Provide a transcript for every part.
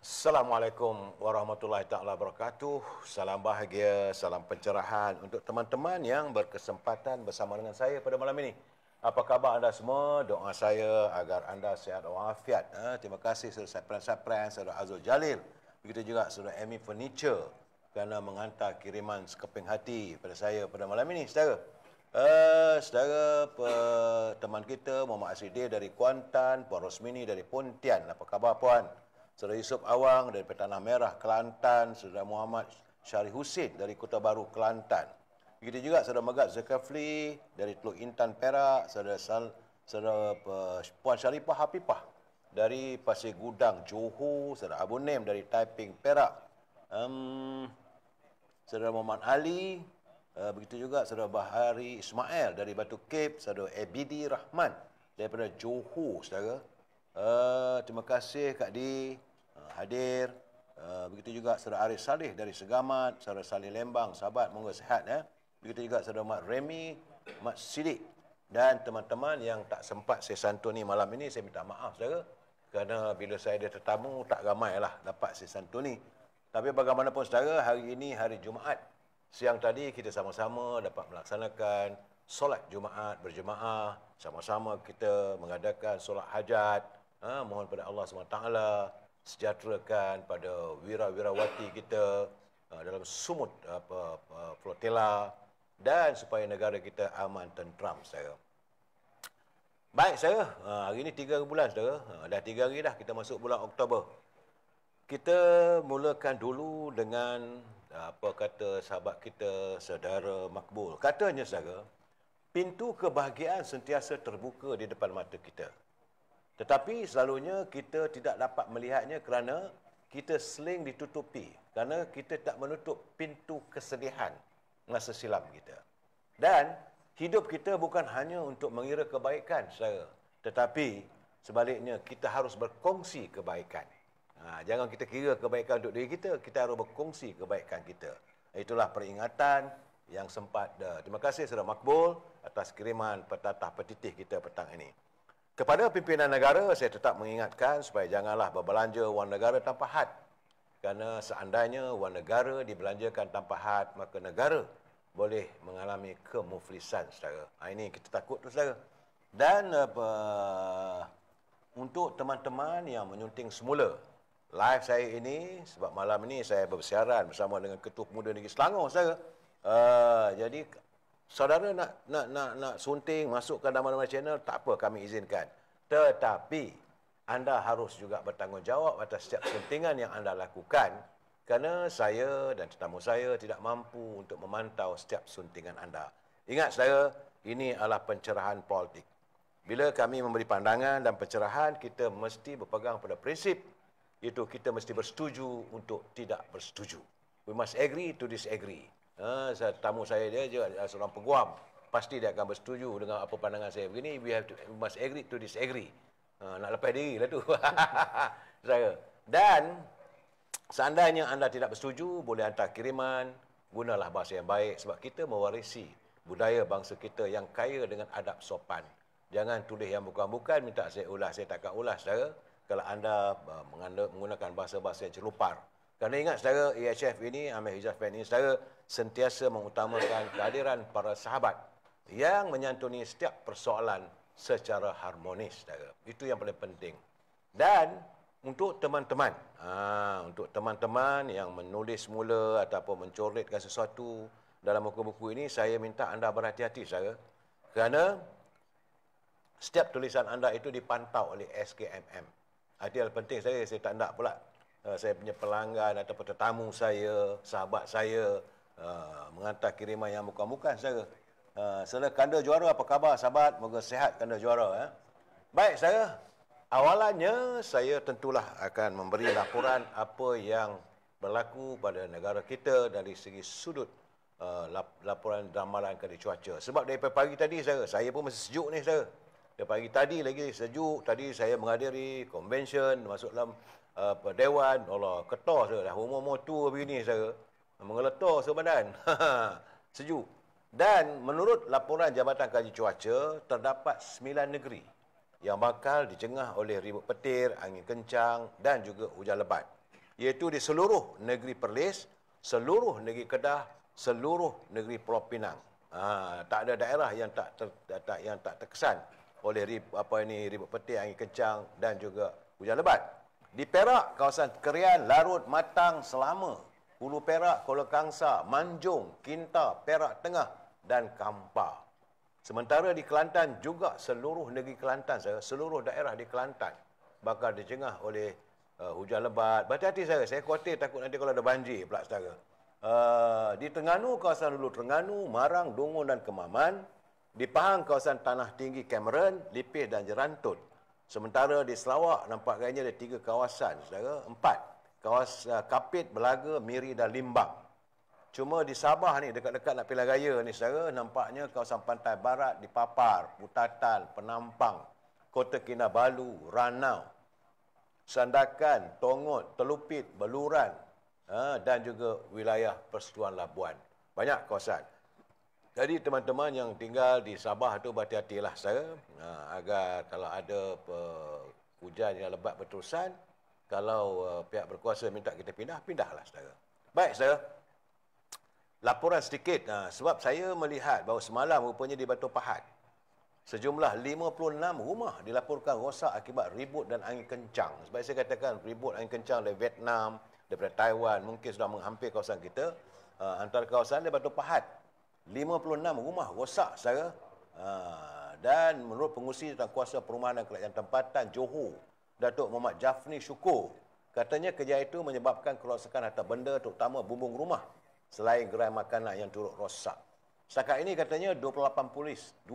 Assalamualaikum warahmatullahi taala wabarakatuh. Salam bahagia, salam pencerahan untuk teman-teman yang berkesempatan bersama dengan saya pada malam ini. Apa khabar anda semua? Doa saya agar anda sihat walafiat. Terima kasih Saudara Sapran, Saudara Azul Jalil. Begitu juga Saudara Amy Furniture kerana menghantar kiriman sekeping hati pada saya pada malam ini, saudara. Teman kita Muhammad Asridir dari Kuantan, Puan Rosmini dari Pontian. Apa khabar puan? Saudara Yusuf Awang dari Tanah Merah, Kelantan. Saudara Muhammad Syarif Husin dari Kota Baru, Kelantan. Begitu juga Saudara Megat Zulkifli dari Teluk Intan, Perak. Saudara Puan Syarifah Hafifah dari Pasir Gudang, Johor. Saudara Abu Nem dari Taiping, Perak. Saudara Muhammad Ali. Begitu juga Saudara Bahari Ismail dari Batu Cape. Saudara Abidi Rahman daripada Johor, saudara. Terima kasih Kak Di hadir. Begitu juga Saudara Arif Saleh dari Segamat, Saudara Saleh Lembang, sahabat, moga sihat ya. Begitu juga Saudara Mat Remy, Mat Sidik dan teman-teman yang tak sempat saya santuni malam ini, saya minta maaf saudara. Kerana bila saya ada tetamu tak ramailah dapat saya santuni. Tapi bagaimanapun saudara, hari ini hari Jumaat. Siang tadi kita sama-sama dapat melaksanakan solat Jumaat berjemaah, sama-sama kita mengadakan solat hajat. Mohon pada Allah SWT sejahterakan pada wira-wirawati kita dalam sumut flotilla dan supaya negara kita aman tentram, saudara. Baik saudara, hari ini 3 bulan saudara, dah 3 hari dah kita masuk bulan Oktober. Kita mulakan dulu dengan apa kata sahabat kita, saudara Makbul. Katanya saudara, pintu kebahagiaan sentiasa terbuka di depan mata kita. Tetapi selalunya kita tidak dapat melihatnya kerana kita seling ditutupi. Kerana kita tak menutup pintu kesedihan masa silam kita. Dan hidup kita bukan hanya untuk mengira kebaikan, saudara. Tetapi sebaliknya kita harus berkongsi kebaikan. Jangan kita kira kebaikan untuk diri kita, kita harus berkongsi kebaikan kita. Itulah peringatan yang sempat. Terima kasih Saudara Makbul atas kiriman petatah petitih kita petang ini. Kepada pimpinan negara, saya tetap mengingatkan supaya janganlah berbelanja wang negara tanpa had. Kerana seandainya wang negara dibelanjakan tanpa had, maka negara boleh mengalami kemuflisan, saudara. Ini kita takut tu, saudara. Dan untuk teman-teman yang menyunting semula, live saya ini, sebab malam ini saya bersiaran bersama dengan Ketua Pemuda Negeri Selangor, saudara. Jadi saudara nak sunting, masukkan nama-nama channel, tak apa, kami izinkan. Tetapi anda harus juga bertanggungjawab atas setiap suntingan yang anda lakukan, kerana saya dan tetamu saya tidak mampu untuk memantau setiap suntingan anda. Ingat saudara, ini adalah pencerahan politik. Bila kami memberi pandangan dan pencerahan, kita mesti berpegang pada prinsip, itu kita mesti bersetuju untuk tidak bersetuju. We must agree to disagree. Tamu saya dia seorang peguam, pasti dia akan bersetuju dengan apa pandangan saya begini. We must agree to disagree. Nak lepas diri lah tu. Saya. Dan seandainya anda tidak bersetuju, boleh hantar kiriman, gunalah bahasa yang baik sebab kita mewarisi budaya bangsa kita yang kaya dengan adab sopan. Jangan tulis yang bukan-bukan, minta saya ulas, saya takkan ulas, saudara. Kalau anda menggunakan bahasa-bahasa yang celupar. Kerana ingat saudara, EHF ini, Ahmed Hijaz Band ini, saudara sentiasa mengutamakan kehadiran para sahabat yang menyantuni setiap persoalan secara harmonis, saudara. Itu yang paling penting. Dan untuk teman-teman, yang menulis mula ataupun mencoretkan sesuatu dalam buku-buku ini, saya minta anda berhati-hati, saudara. Kerana setiap tulisan anda itu dipantau oleh SKMM. Itu yang penting, saya tak nak pula saya punya pelanggan ataupun tetamu saya, sahabat saya menghantar kiriman yang bukan-bukan, saudara. Saudara Kanda Juara, apa khabar sahabat? Moga sihat Kanda Juara. Baik, saudara. Awalannya saya tentulah akan memberi laporan apa yang berlaku pada negara kita dari segi sudut laporan ramalan keadaan cuaca. Sebab daripada pagi tadi, saudara, saya pun masih sejuk ni, saudara. Dari pagi tadi lagi sejuk. Tadi saya menghadiri convention, masuk dalam dewan. Allah, ketor saya dah. Umur-umur tua begini, saudara. Mengeletor sebadan. Sejuk. Dan menurut laporan Jabatan Kaji Cuaca, terdapat 9 negeri yang bakal dicengah oleh ribut petir, angin kencang dan juga hujan lebat. iaitu di seluruh negeri Perlis, seluruh negeri Kedah, seluruh negeri Pulau Pinang. Tak ada daerah yang tak terkesan oleh ribut petir, angin kencang dan juga hujan lebat. Di Perak, kawasan Kerian, Larut, Matang, Selama, Hulu Perak, Kuala Kangsar, Manjung, Kinta, Perak Tengah dan Kampar. Sementara di Kelantan juga seluruh negeri Kelantan, seluruh daerah di Kelantan bakal dijengah oleh hujan lebat. Berhati-hati saya khawatir takut nanti kalau ada banjir pula saudara. Di Terengganu, kawasan Hulu Terengganu, Marang, Dungun dan Kemaman. Di Pahang, kawasan Tanah Tinggi, Cameron, Lipih dan Jerantut. Sementara di Sarawak, nampak gayanya ada 3 kawasan, saudara. 4. Kawasan Kapit, Belaga, Miri dan Limbang. Cuma di Sabah ni, dekat-dekat nak pilihan raya ni, saudara, nampaknya kawasan pantai barat di Papar, Putatan, Penampang, Kota Kinabalu, Ranau, Sandakan, Tongot, Telupit, Beluran, dan juga wilayah Persetuan Labuan. Banyak kawasan. Jadi teman-teman yang tinggal di Sabah tu berhati-hatilah saudara, agar kalau ada hujan yang lebat berterusan, kalau pihak berkuasa minta kita pindah, pindahlah saudara. Baik saudara, laporan sedikit, sebab saya melihat bahawa semalam rupanya di Batu Pahat, sejumlah 56 rumah dilaporkan rosak akibat ribut dan angin kencang. Sebab saya katakan ribut angin kencang dari Vietnam, daripada Taiwan, mungkin sudah menghampir kawasan kita. Antara kawasan di Batu Pahat, 56 rumah rosak saudara. Dan menurut pengurusi Kuasa Perumahan dan Kerajaan Tempatan Johor, Datuk Muhammad Jafni Syukur, katanya kejadian itu menyebabkan kerosakan harta benda terutama bumbung rumah selain gerai makanan yang turut rosak. Setakat ini katanya 28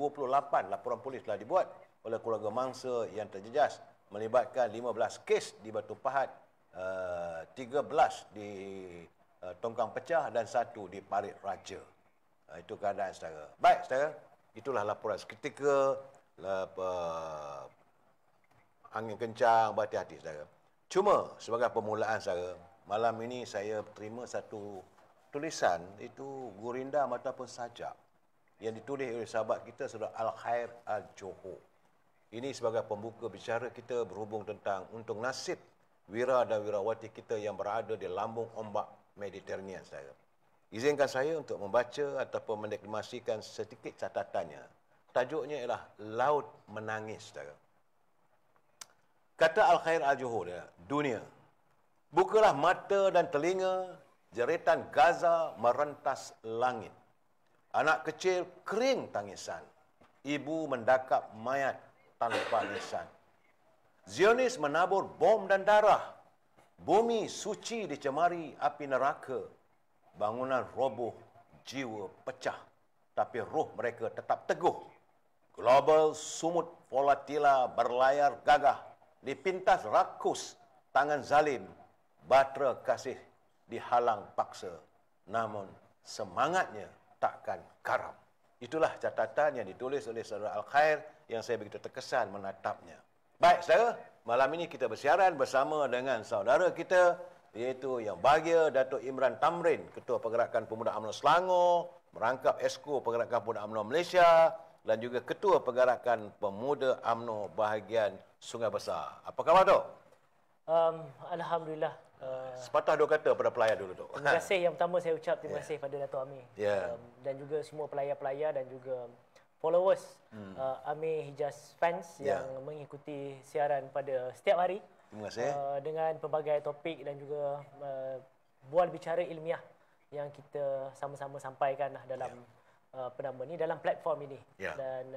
laporan polis telah dibuat oleh keluarga mangsa yang terjejas melibatkan 15 kes di Batu Pahat, 13 di Tongkang Pecah dan 1 di Parit Raja. Itu keadaan saudara. Baik saudara, itulah laporan seketika angin kencang, berhati-hati saudara. Cuma sebagai permulaan saudara, malam ini saya terima satu tulisan, itu Gurinda ataupun Sajak yang ditulis oleh sahabat kita saudara Al-Khair Al-Johor. Ini sebagai pembuka bicara kita berhubung tentang untuk nasib wira dan wirawati kita yang berada di lambung ombak Mediterranean saudara. Izinkan saya untuk membaca ataupun mendeklamasikan sedikit catatannya. Tajuknya ialah Laut Menangis saudara. Kata Al-Khair Al-Johor, dunia, bukalah mata dan telinga, jeritan Gaza merentas langit. Anak kecil kering tangisan. Ibu mendakap mayat tanpa lisan. Zionis menabur bom dan darah. Bumi suci dicemari api neraka. Bangunan roboh, jiwa pecah. Tapi roh mereka tetap teguh. Global sumut volatila berlayar gagah. Dipintas rakus tangan zalim. Batra kasih dihalang paksa, namun semangatnya takkan karam. Itulah catatan yang ditulis oleh saudara Al-Khair yang saya begitu terkesan menatapnya. Baik saudara, malam ini kita bersiaran bersama dengan saudara kita, iaitu yang bahagia Datuk Imran Tamrin, Ketua Pergerakan Pemuda UMNO Selangor, merangkap Esko Pergerakan Pemuda UMNO Malaysia dan juga Ketua Pergerakan Pemuda UMNO bahagian Sungai Besar. Apa khabar Dok? Alhamdulillah. Sepatah dua kata pada pelayar dulu, Dok. Terima kasih. Yang pertama saya ucap terima kasih pada Dato' Amir. Dan juga semua pelayar-pelayar dan juga followers Amir Hijaz fans yang mengikuti siaran pada setiap hari. Terima kasih. Dengan pelbagai topik dan juga bual bicara ilmiah yang kita sama-sama sampaikan dalam dalam platform ini. Dan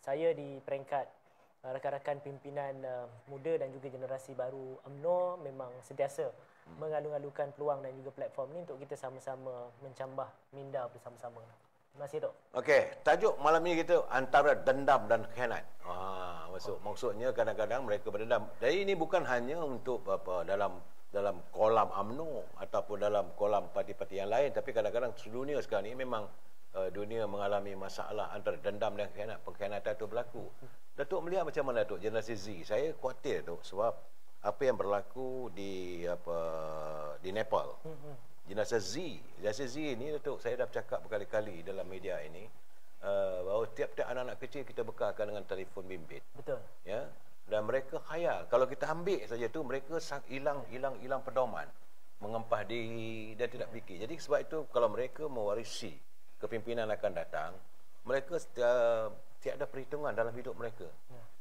saya di peringkat rakan-rakan pimpinan muda dan juga generasi baru UMNO memang sentiasa mengalu-alukan peluang dan juga platform ini untuk kita sama-sama mencambah minda bersama-sama. Terima kasih, Dok. Okey, tajuk malam ini kita antara dendam dan khianat. Maksudnya kadang-kadang mereka berdendam. Jadi ini bukan hanya untuk dalam kolam UMNO ataupun dalam kolam parti-parti yang lain, tapi kadang-kadang sedunia sekarang ini memang dunia mengalami masalah antara dendam dan khianat. Pengkhianatan itu berlaku. Datuk melihat macam mana Datuk generasi Z? Saya khawatir Datuk sebab apa yang berlaku di Nepal. Generasi Z ini Datuk, saya dah bercakap berkali-kali dalam media ini bahawa tiap-tiap anak-anak kecil kita bekalkan dengan telefon bimbit. Betul. Ya. Dan mereka khayal. Kalau kita ambil saja tu, mereka hilang pedoman, mengempah diri dan tidak fikir. Jadi sebab itu kalau mereka mewarisi kepimpinan akan datang, mereka tiada perhitungan dalam hidup mereka.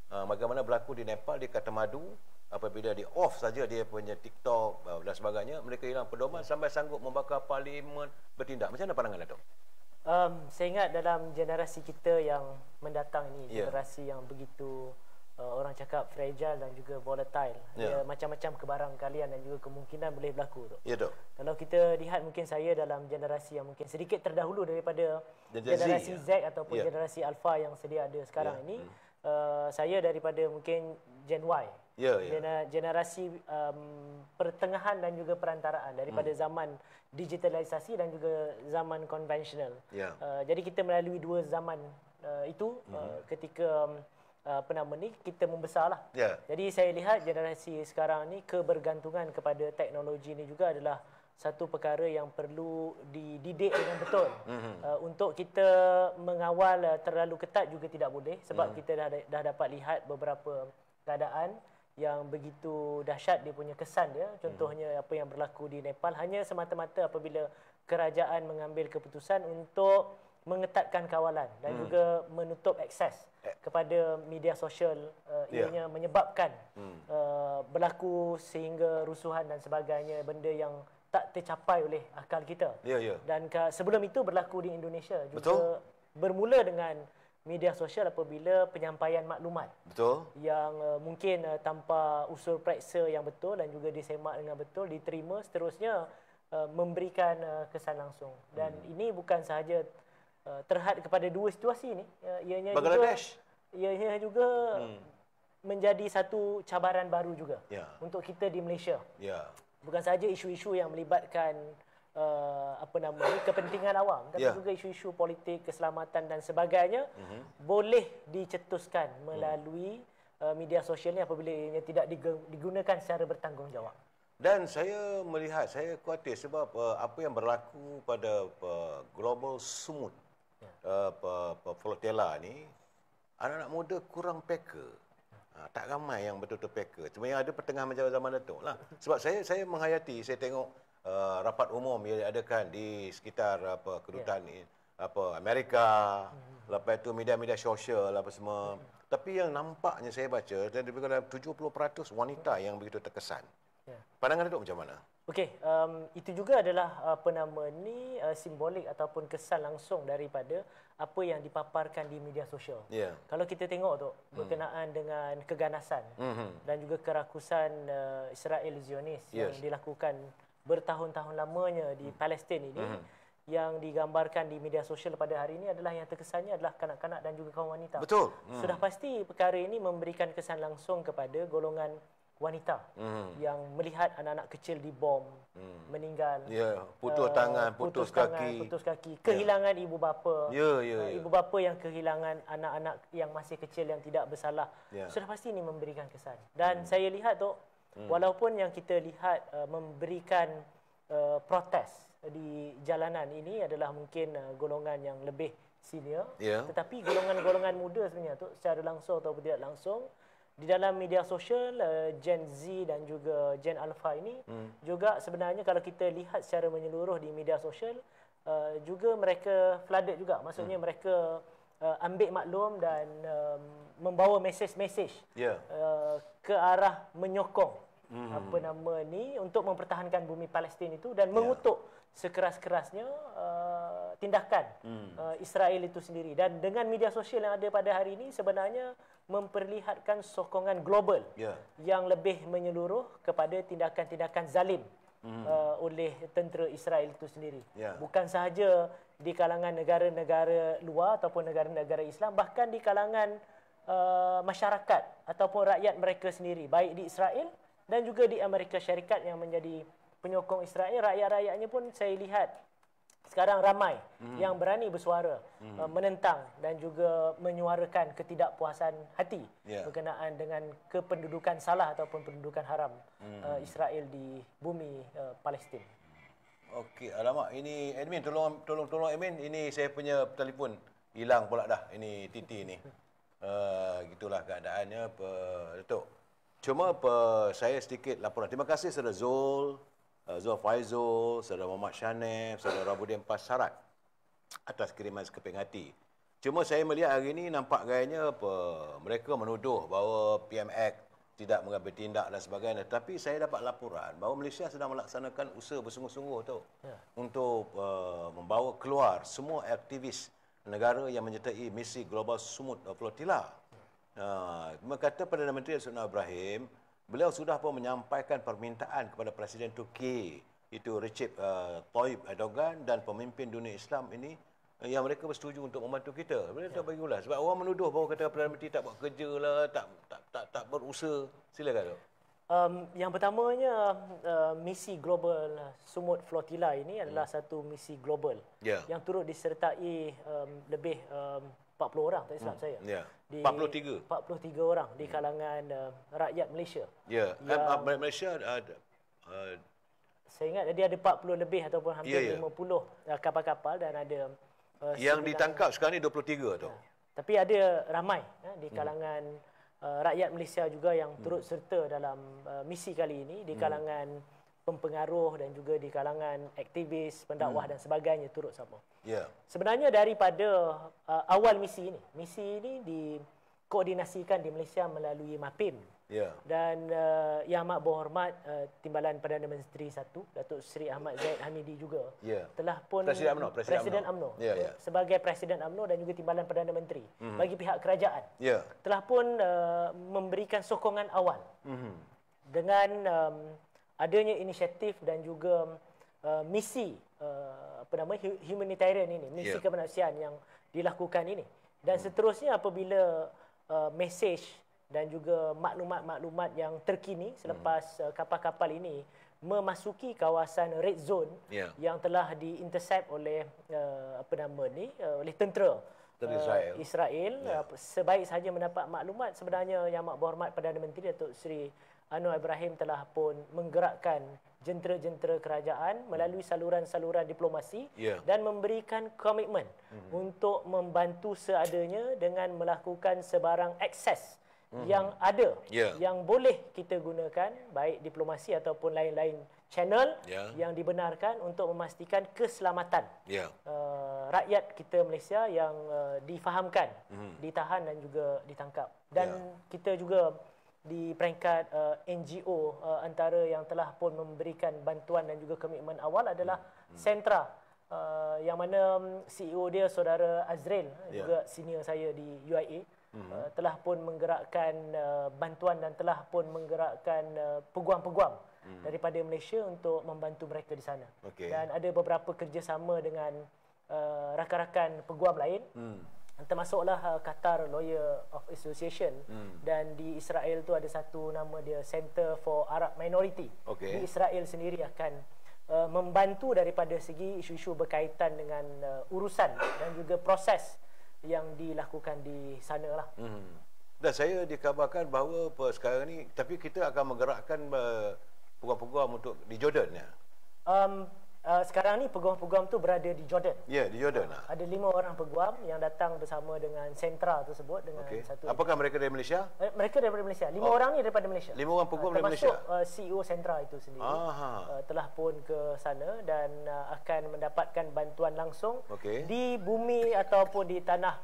Bagaimana berlaku di Nepal, di Kathmandu, apabila dia off saja dia punya TikTok dan sebagainya, mereka hilang pedoman sampai sanggup membakar parlimen, bertindak. Macam mana pandangan Datuk? Saya ingat dalam generasi kita yang mendatang ini, generasi yang begitu orang cakap fragile dan juga volatile. Macam-macam kebarangkalian dan juga kemungkinan boleh berlaku. Ya, Dok. Kalau kita lihat, mungkin saya dalam generasi yang mungkin sedikit terdahulu daripada generasi Z ataupun generasi Alpha yang sedia ada sekarang ini. Saya daripada mungkin Gen Y. Generasi pertengahan dan juga perantaraan daripada zaman digitalisasi dan juga zaman konvensional. Jadi kita melalui dua zaman itu ketika kita membesarlah. Jadi saya lihat generasi sekarang ni kebergantungan kepada teknologi ini juga adalah satu perkara yang perlu dididik dengan betul. Untuk kita mengawal terlalu ketat juga tidak boleh, sebab kita dah dapat lihat beberapa keadaan yang begitu dahsyat dia punya kesan dia. Contohnya apa yang berlaku di Nepal, hanya semata-mata apabila kerajaan mengambil keputusan untuk mengetatkan kawalan dan juga menutup akses kepada media sosial, ianya menyebabkan berlaku sehingga rusuhan dan sebagainya, benda yang tak tercapai oleh akal kita. Dan sebelum itu berlaku di Indonesia juga. Bermula dengan media sosial apabila penyampaian maklumat yang mungkin tanpa usul periksa yang betul dan juga disemak dengan betul, diterima, seterusnya memberikan kesan langsung. Dan ini bukan sahaja terhad kepada dua situasi ini, ianya juga menjadi satu cabaran baru juga untuk kita di Malaysia. Bukan sahaja isu-isu yang melibatkan kepentingan awam, tapi juga isu-isu politik, keselamatan dan sebagainya boleh dicetuskan melalui media sosial ni apabila ianya tidak digunakan secara bertanggungjawab. Dan saya melihat, saya khawatir sebab apa yang berlaku pada global sumut flotilla ni, anak-anak muda kurang peka. Tak ramai yang betul-betul peka. Cuma yang ada pertengahan macam zaman Datuk lah. Sebab saya menghayati, saya tengok rapat umum yang diadakan di sekitar kedutaan Amerika, lepas itu media-media sosial apa semua. Tapi yang nampaknya saya baca, dan lebih kurang 70% wanita yang begitu terkesan. Pandangan Datuk macam mana? Okey, itu juga adalah simbolik ataupun kesan langsung daripada apa yang dipaparkan di media sosial. Kalau kita tengok tu berkenaan dengan keganasan dan juga kerakusan Israel Zionis yang dilakukan bertahun-tahun lamanya di Palestin ini, yang digambarkan di media sosial pada hari ini adalah yang terkesannya adalah kanak-kanak dan juga kaum wanita. Betul. Sudah pasti perkara ini memberikan kesan langsung kepada golongan wanita yang melihat anak-anak kecil dibom, meninggal, putus tangan, putus kaki, kehilangan ibu bapa, ibu bapa yang kehilangan anak-anak yang masih kecil yang tidak bersalah. Sudah pasti ini memberikan kesan. Dan saya lihat tu, walaupun yang kita lihat memberikan protes di jalanan ini adalah mungkin golongan yang lebih senior, tetapi golongan-golongan muda sebenarnya tu secara langsung atau tidak langsung di dalam media sosial, Gen Z dan juga Gen Alpha ini juga sebenarnya kalau kita lihat secara menyeluruh di media sosial, juga mereka flooded juga. Maksudnya mereka ambil maklum dan membawa mesej-mesej ke arah menyokong untuk mempertahankan bumi Palestin itu dan mengutuk sekeras-kerasnya tindakan Israel itu sendiri. Dan dengan media sosial yang ada pada hari ini sebenarnya memperlihatkan sokongan global yang lebih menyeluruh kepada tindakan-tindakan zalim oleh tentera Israel itu sendiri. Bukan sahaja di kalangan negara-negara luar ataupun negara-negara Islam, bahkan di kalangan masyarakat ataupun rakyat mereka sendiri, baik di Israel dan juga di Amerika Syarikat yang menjadi penyokong Israel. Rakyat-rakyatnya pun saya lihat sekarang ramai yang berani bersuara menentang dan juga menyuarakan ketidakpuasan hati berkenaan dengan kependudukan salah ataupun pendudukan haram Israel di bumi Palestin. Okey, alamak, ini admin tolong admin, ini saya punya telefon hilang pula dah, ini Titi ni. Gitulah keadaannya, Datuk. Cuma saya sedikit laporan. Terima kasih saudara Zul Faizul, saudara Muhammad Shanef, saudara Rabuddin Pasarat atas kiriman sekeping hati. Cuma saya melihat hari ini nampak gayanya mereka menuduh bahawa PMX tidak mengambil tindak dan sebagainya. Tapi saya dapat laporan bahawa Malaysia sedang melaksanakan usaha bersungguh-sungguh untuk membawa keluar semua aktivis negara yang menyertai misi Global Sumut Flotilla. Kata Perdana Menteri Yusuf Ibrahim, beliau sudah pun menyampaikan permintaan kepada Presiden Turki, itu Recep Tayyip Erdogan dan pemimpin dunia Islam ini, yang mereka bersetuju untuk membantu kita. Mereka tak bagi ulas. Sebab orang menuduh bahawa kata Perdana Menteri tak buat kerja lah, tak berusaha. Silakan, Dok. Yang pertamanya, misi Global Sumut Flotilla ini adalah satu misi global yang turut disertai lebih 40 orang, tak silap saya. 43 orang di kalangan rakyat Malaysia. Malaysia ada saya ingat dia ada 40 lebih ataupun hampir 50 kapal-kapal dan ada yang ditangkap sekarang ni 23 tu. Tapi ada ramai di kalangan rakyat Malaysia juga yang turut serta dalam misi kali ini, di kalangan pempengaruh dan juga di kalangan aktivis, pendakwah dan sebagainya turut sama. Sebenarnya daripada awal misi ini dikoordinasikan di Malaysia melalui MAPIM. Dan Yang Amat Berhormat Timbalan Perdana Menteri Satu, Datuk Seri Ahmad Zahid Hamidi juga telah pun Presiden UMNO sebagai Presiden UMNO dan juga Timbalan Perdana Menteri bagi pihak kerajaan telah pun memberikan sokongan awal dengan adanya inisiatif dan juga misi humanitarian ini, misi kemanusiaan yang dilakukan ini. Dan seterusnya apabila mesej dan juga maklumat-maklumat yang terkini selepas kapal-kapal ini memasuki kawasan red zone yang telah diintercept oleh oleh tentera Israel. Sebaik sahaja mendapat maklumat, sebenarnya Yang Amat Berhormat Perdana Menteri Datuk Seri Anwar Ibrahim telah pun menggerakkan jentera-jentera kerajaan melalui saluran-saluran diplomasi dan memberikan komitmen untuk membantu seadanya dengan melakukan sebarang akses yang ada, yang boleh kita gunakan, baik diplomasi ataupun lain-lain channel yang dibenarkan untuk memastikan keselamatan rakyat kita Malaysia yang difahamkan, ditahan dan juga ditangkap. Dan kita juga di peringkat NGO antara yang telah pun memberikan bantuan dan juga komitmen awal adalah Sentra, yang mana CEO dia Saudara Azril, juga senior saya di UIA, telah pun menggerakkan bantuan dan telah pun menggerakkan peguam-peguam daripada Malaysia untuk membantu mereka di sana. Dan ada beberapa kerjasama dengan rakan-rakan peguam lain, termasuklah Qatar Lawyer of Association, dan di Israel tu ada satu nama dia Center for Arab Minority. Di Israel sendiri akan membantu daripada segi isu-isu berkaitan dengan urusan dan juga proses yang dilakukan di sana lah. Dan saya dikabarkan bahawa sekarang ni, tapi kita akan menggerakkan peguam-peguam untuk di Jordan ya. Sekarang ni peguam-peguam tu berada di Jordan. Di Jordan. Ada 5 orang peguam yang datang bersama dengan sentra tersebut dengan satu. Apakah mereka dari Malaysia? Mereka daripada Malaysia. 5 orang ni daripada Malaysia. 5 orang peguam dari Malaysia. Termasuk CEO sentra itu sendiri. Telah pun ke sana dan akan mendapatkan bantuan langsung di bumi ataupun di tanah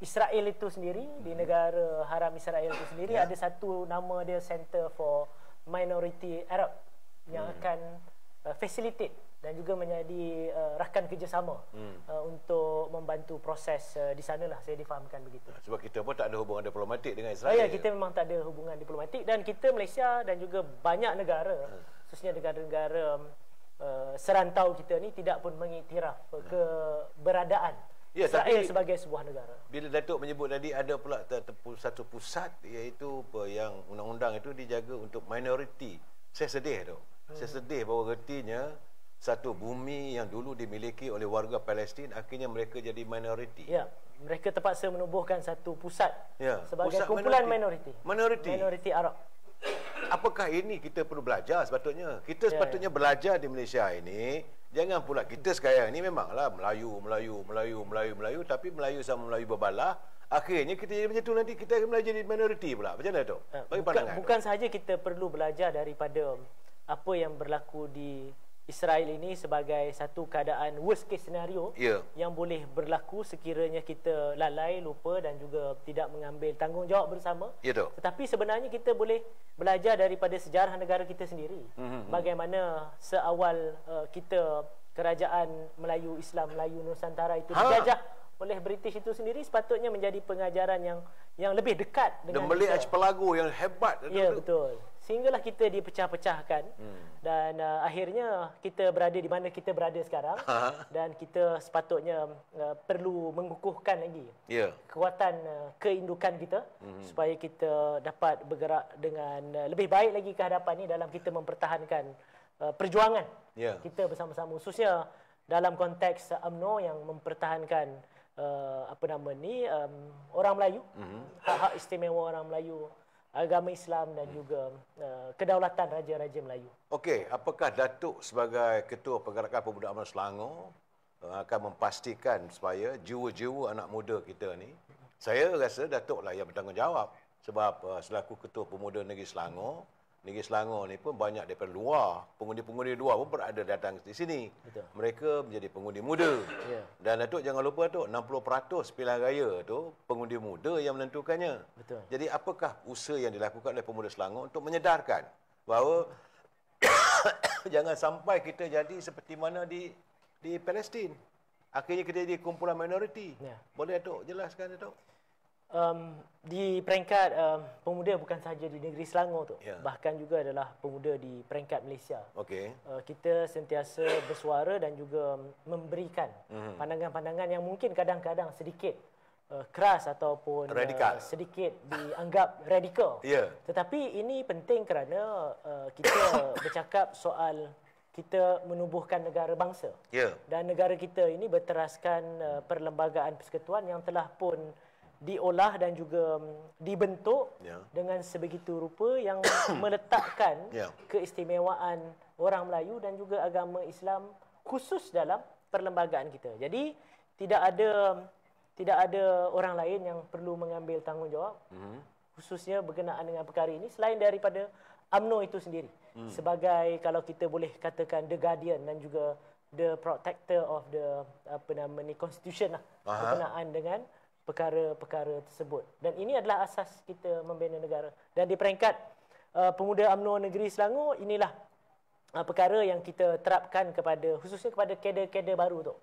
Israel itu sendiri, di negara haram Israel itu sendiri. Ada satu nama dia Center for Minority Arab yang akan facilitate dan juga menjadi rakan kerjasama untuk membantu proses di sana lah, saya difahamkan begitu. Sebab kita pun tak ada hubungan diplomatik dengan Israel. Kita memang tak ada hubungan diplomatik, dan kita Malaysia dan juga banyak negara, khususnya negara-negara serantau kita ni tidak pun mengiktiraf keberadaan Israel sebagai sebuah negara. Bila Datuk menyebut tadi ada pula satu pusat, iaitu yang undang-undang itu dijaga untuk minoriti. Saya sedih tu. Saya sedih bahawa retinya satu bumi yang dulu dimiliki oleh warga Palestin akhirnya mereka jadi minoriti. Mereka terpaksa menubuhkan satu pusat sebagai kumpulan minoriti Arab. Apakah ini kita perlu belajar sepatutnya? Kita sepatutnya belajar di Malaysia ini Jangan pula kita sekarang ni memanglah Melayu, tapi Melayu sama Melayu berbalah. Akhirnya kita jadi macam tu, nanti kita akan jadi minoriti pula. Macam mana tu? Bagi pandangan. Bukan sahaja kita perlu belajar daripada apa yang berlaku di Israel ini sebagai satu keadaan worst case scenario yang boleh berlaku sekiranya kita lalai, lupa dan juga tidak mengambil tanggungjawab bersama. Tetapi sebenarnya kita boleh belajar daripada sejarah negara kita sendiri. Bagaimana seawal kita kerajaan Melayu Islam, Melayu Nusantara itu dijajah oleh British itu sendiri, sepatutnya menjadi pengajaran yang lebih dekat dengan Melihat pelagu yang hebat. Ya, betul. Sehinggalah kita dipecah-pecahkan dan akhirnya kita berada di mana kita berada sekarang dan kita sepatutnya perlu mengukuhkan lagi kekuatan keindukan kita supaya kita dapat bergerak dengan lebih baik lagi ke hadapan ini dalam kita mempertahankan perjuangan kita bersama-sama, khususnya dalam konteks UMNO yang mempertahankan orang Melayu, hak-hak istimewa orang Melayu, agama Islam dan juga kedaulatan Raja-Raja Melayu. Okey, apakah Datuk sebagai Ketua Pergerakan Pemuda UMNO Selangor akan memastikan supaya jiwa-jiwa anak muda kita ni, saya rasa Datuk lah yang bertanggungjawab sebab selaku Ketua Pemuda Negeri Selangor ni pun banyak daripada luar, pengundi-pengundi luar pun berada datang di sini. Betul. Mereka menjadi pengundi muda. Dan Datuk jangan lupa Datuk, 60% pilihan raya tu pengundi muda yang menentukannya. Betul. Jadi apakah usaha yang dilakukan oleh pemuda Selangor untuk menyedarkan bahawa jangan sampai kita jadi seperti mana di Palestin. Akhirnya kita jadi kumpulan minoriti. Boleh Datuk jelaskan Datuk? Di peringkat pemuda bukan sahaja di negeri Selangor tu, bahkan juga adalah pemuda di peringkat Malaysia. Kita sentiasa bersuara dan juga memberikan pandangan-pandangan yang mungkin kadang-kadang sedikit keras ataupun sedikit dianggap radikal. Tetapi ini penting kerana kita bercakap soal kita menubuhkan negara bangsa. Dan negara kita ini berteraskan perlembagaan persekutuan yang telah pun diolah dan juga dibentuk dengan sebegitu rupa yang meletakkan keistimewaan orang Melayu dan juga agama Islam khusus dalam perlembagaan kita. Jadi tidak ada orang lain yang perlu mengambil tanggungjawab khususnya berkenaan dengan perkara ini selain daripada UMNO itu sendiri. Sebagai, kalau kita boleh katakan, the guardian dan juga the protector of the constitution lah, berkenaan dengan perkara-perkara tersebut. Dan ini adalah asas kita membina negara. Dan di peringkat pemuda UMNO Negeri Selangor, inilah perkara yang kita terapkan kepada, khususnya kepada kader-kader baru tu.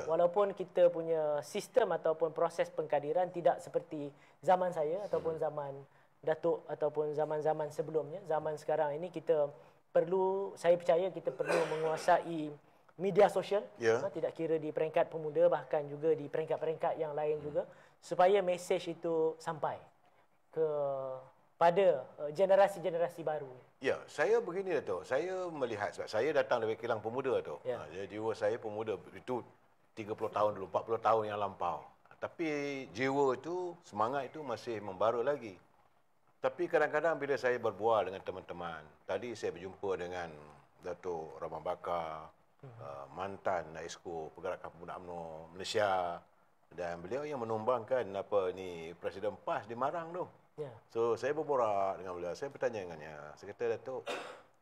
Walaupun kita punya sistem ataupun proses pengkadiran tidak seperti zaman saya ataupun zaman Datuk ataupun zaman-zaman sebelumnya. Zaman sekarang ini kita perlu, saya percaya kita perlu menguasai media sosial, tidak kira di peringkat pemuda, bahkan juga di peringkat-peringkat yang lain juga, supaya mesej itu sampai pada generasi-generasi baru. Ya, saya begini Datuk, saya melihat, sebab saya datang dari kilang pemuda tu. Jadi jiwa saya pemuda itu 30 tahun dulu, 40 tahun yang lampau. Tapi jiwa itu, semangat itu masih membara lagi. Tapi kadang-kadang bila saya berbual dengan teman-teman, tadi saya berjumpa dengan Datuk Rahman Bakar, mantan Exco Pergerakan Pemuda UMNO Malaysia, dan beliau yang menumbangkan Presiden PAS di Marang tu. So saya berborak dengan beliau, saya bertanya dengannya. Saya kata, Datuk,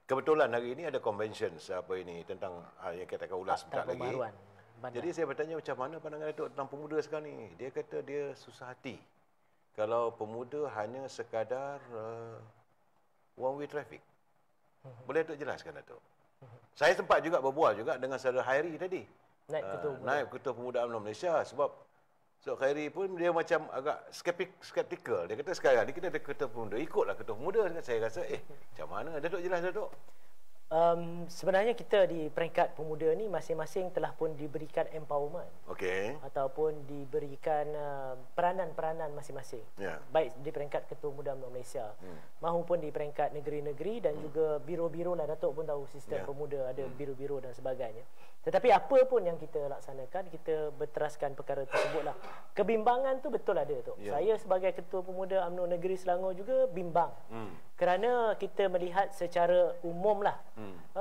kebetulan hari ini ada convention tentang yang kita akan ulas sebentar lagi. Jadi saya bertanya macam mana pandangan Datuk tentang pemuda sekarang ni. Dia kata dia susah hati kalau pemuda hanya sekadar one way traffic. Boleh Datuk jelaskan Datuk? Saya sempat juga berbual juga dengan saudara Khairi tadi, Naib Ketua Pemuda UMNO Malaysia, sebab Khairi pun dia macam agak skeptikal. Dia kata sekarang ni kita ada Ketua Pemuda, ikutlah Ketua Pemuda. Saya rasa macam mana Datuk jelas Datuk? Sebenarnya kita di peringkat pemuda ni masing-masing telah pun diberikan empowerment, ataupun diberikan peranan-peranan masing-masing, baik di peringkat Ketua Pemuda UMNO Malaysia maupun di peringkat negeri-negeri dan juga biro-biro lah. Datuk pun tahu sistem pemuda ada biro-biro dan sebagainya. Tetapi apa pun yang kita laksanakan, kita berteraskan perkara tersebutlah. Kebimbangan tu betul ada tu. Saya sebagai Ketua Pemuda UMNO Negeri Selangor juga bimbang. Kerana kita melihat secara umum lah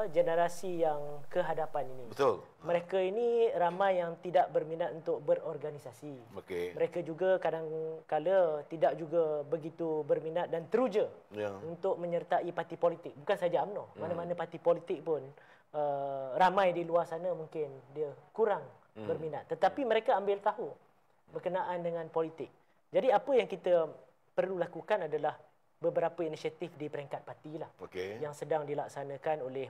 generasi yang ke hadapan ini. Betul. Mereka ini ramai yang tidak berminat untuk berorganisasi. Mereka juga kadang-kala tidak juga begitu berminat dan teruja untuk menyertai parti politik. Bukan saja UMNO, mana-mana parti politik pun ramai di luar sana mungkin dia kurang berminat. Tetapi mereka ambil tahu berkenaan dengan politik. Jadi apa yang kita perlu lakukan adalah beberapa inisiatif di peringkat parti lah yang sedang dilaksanakan oleh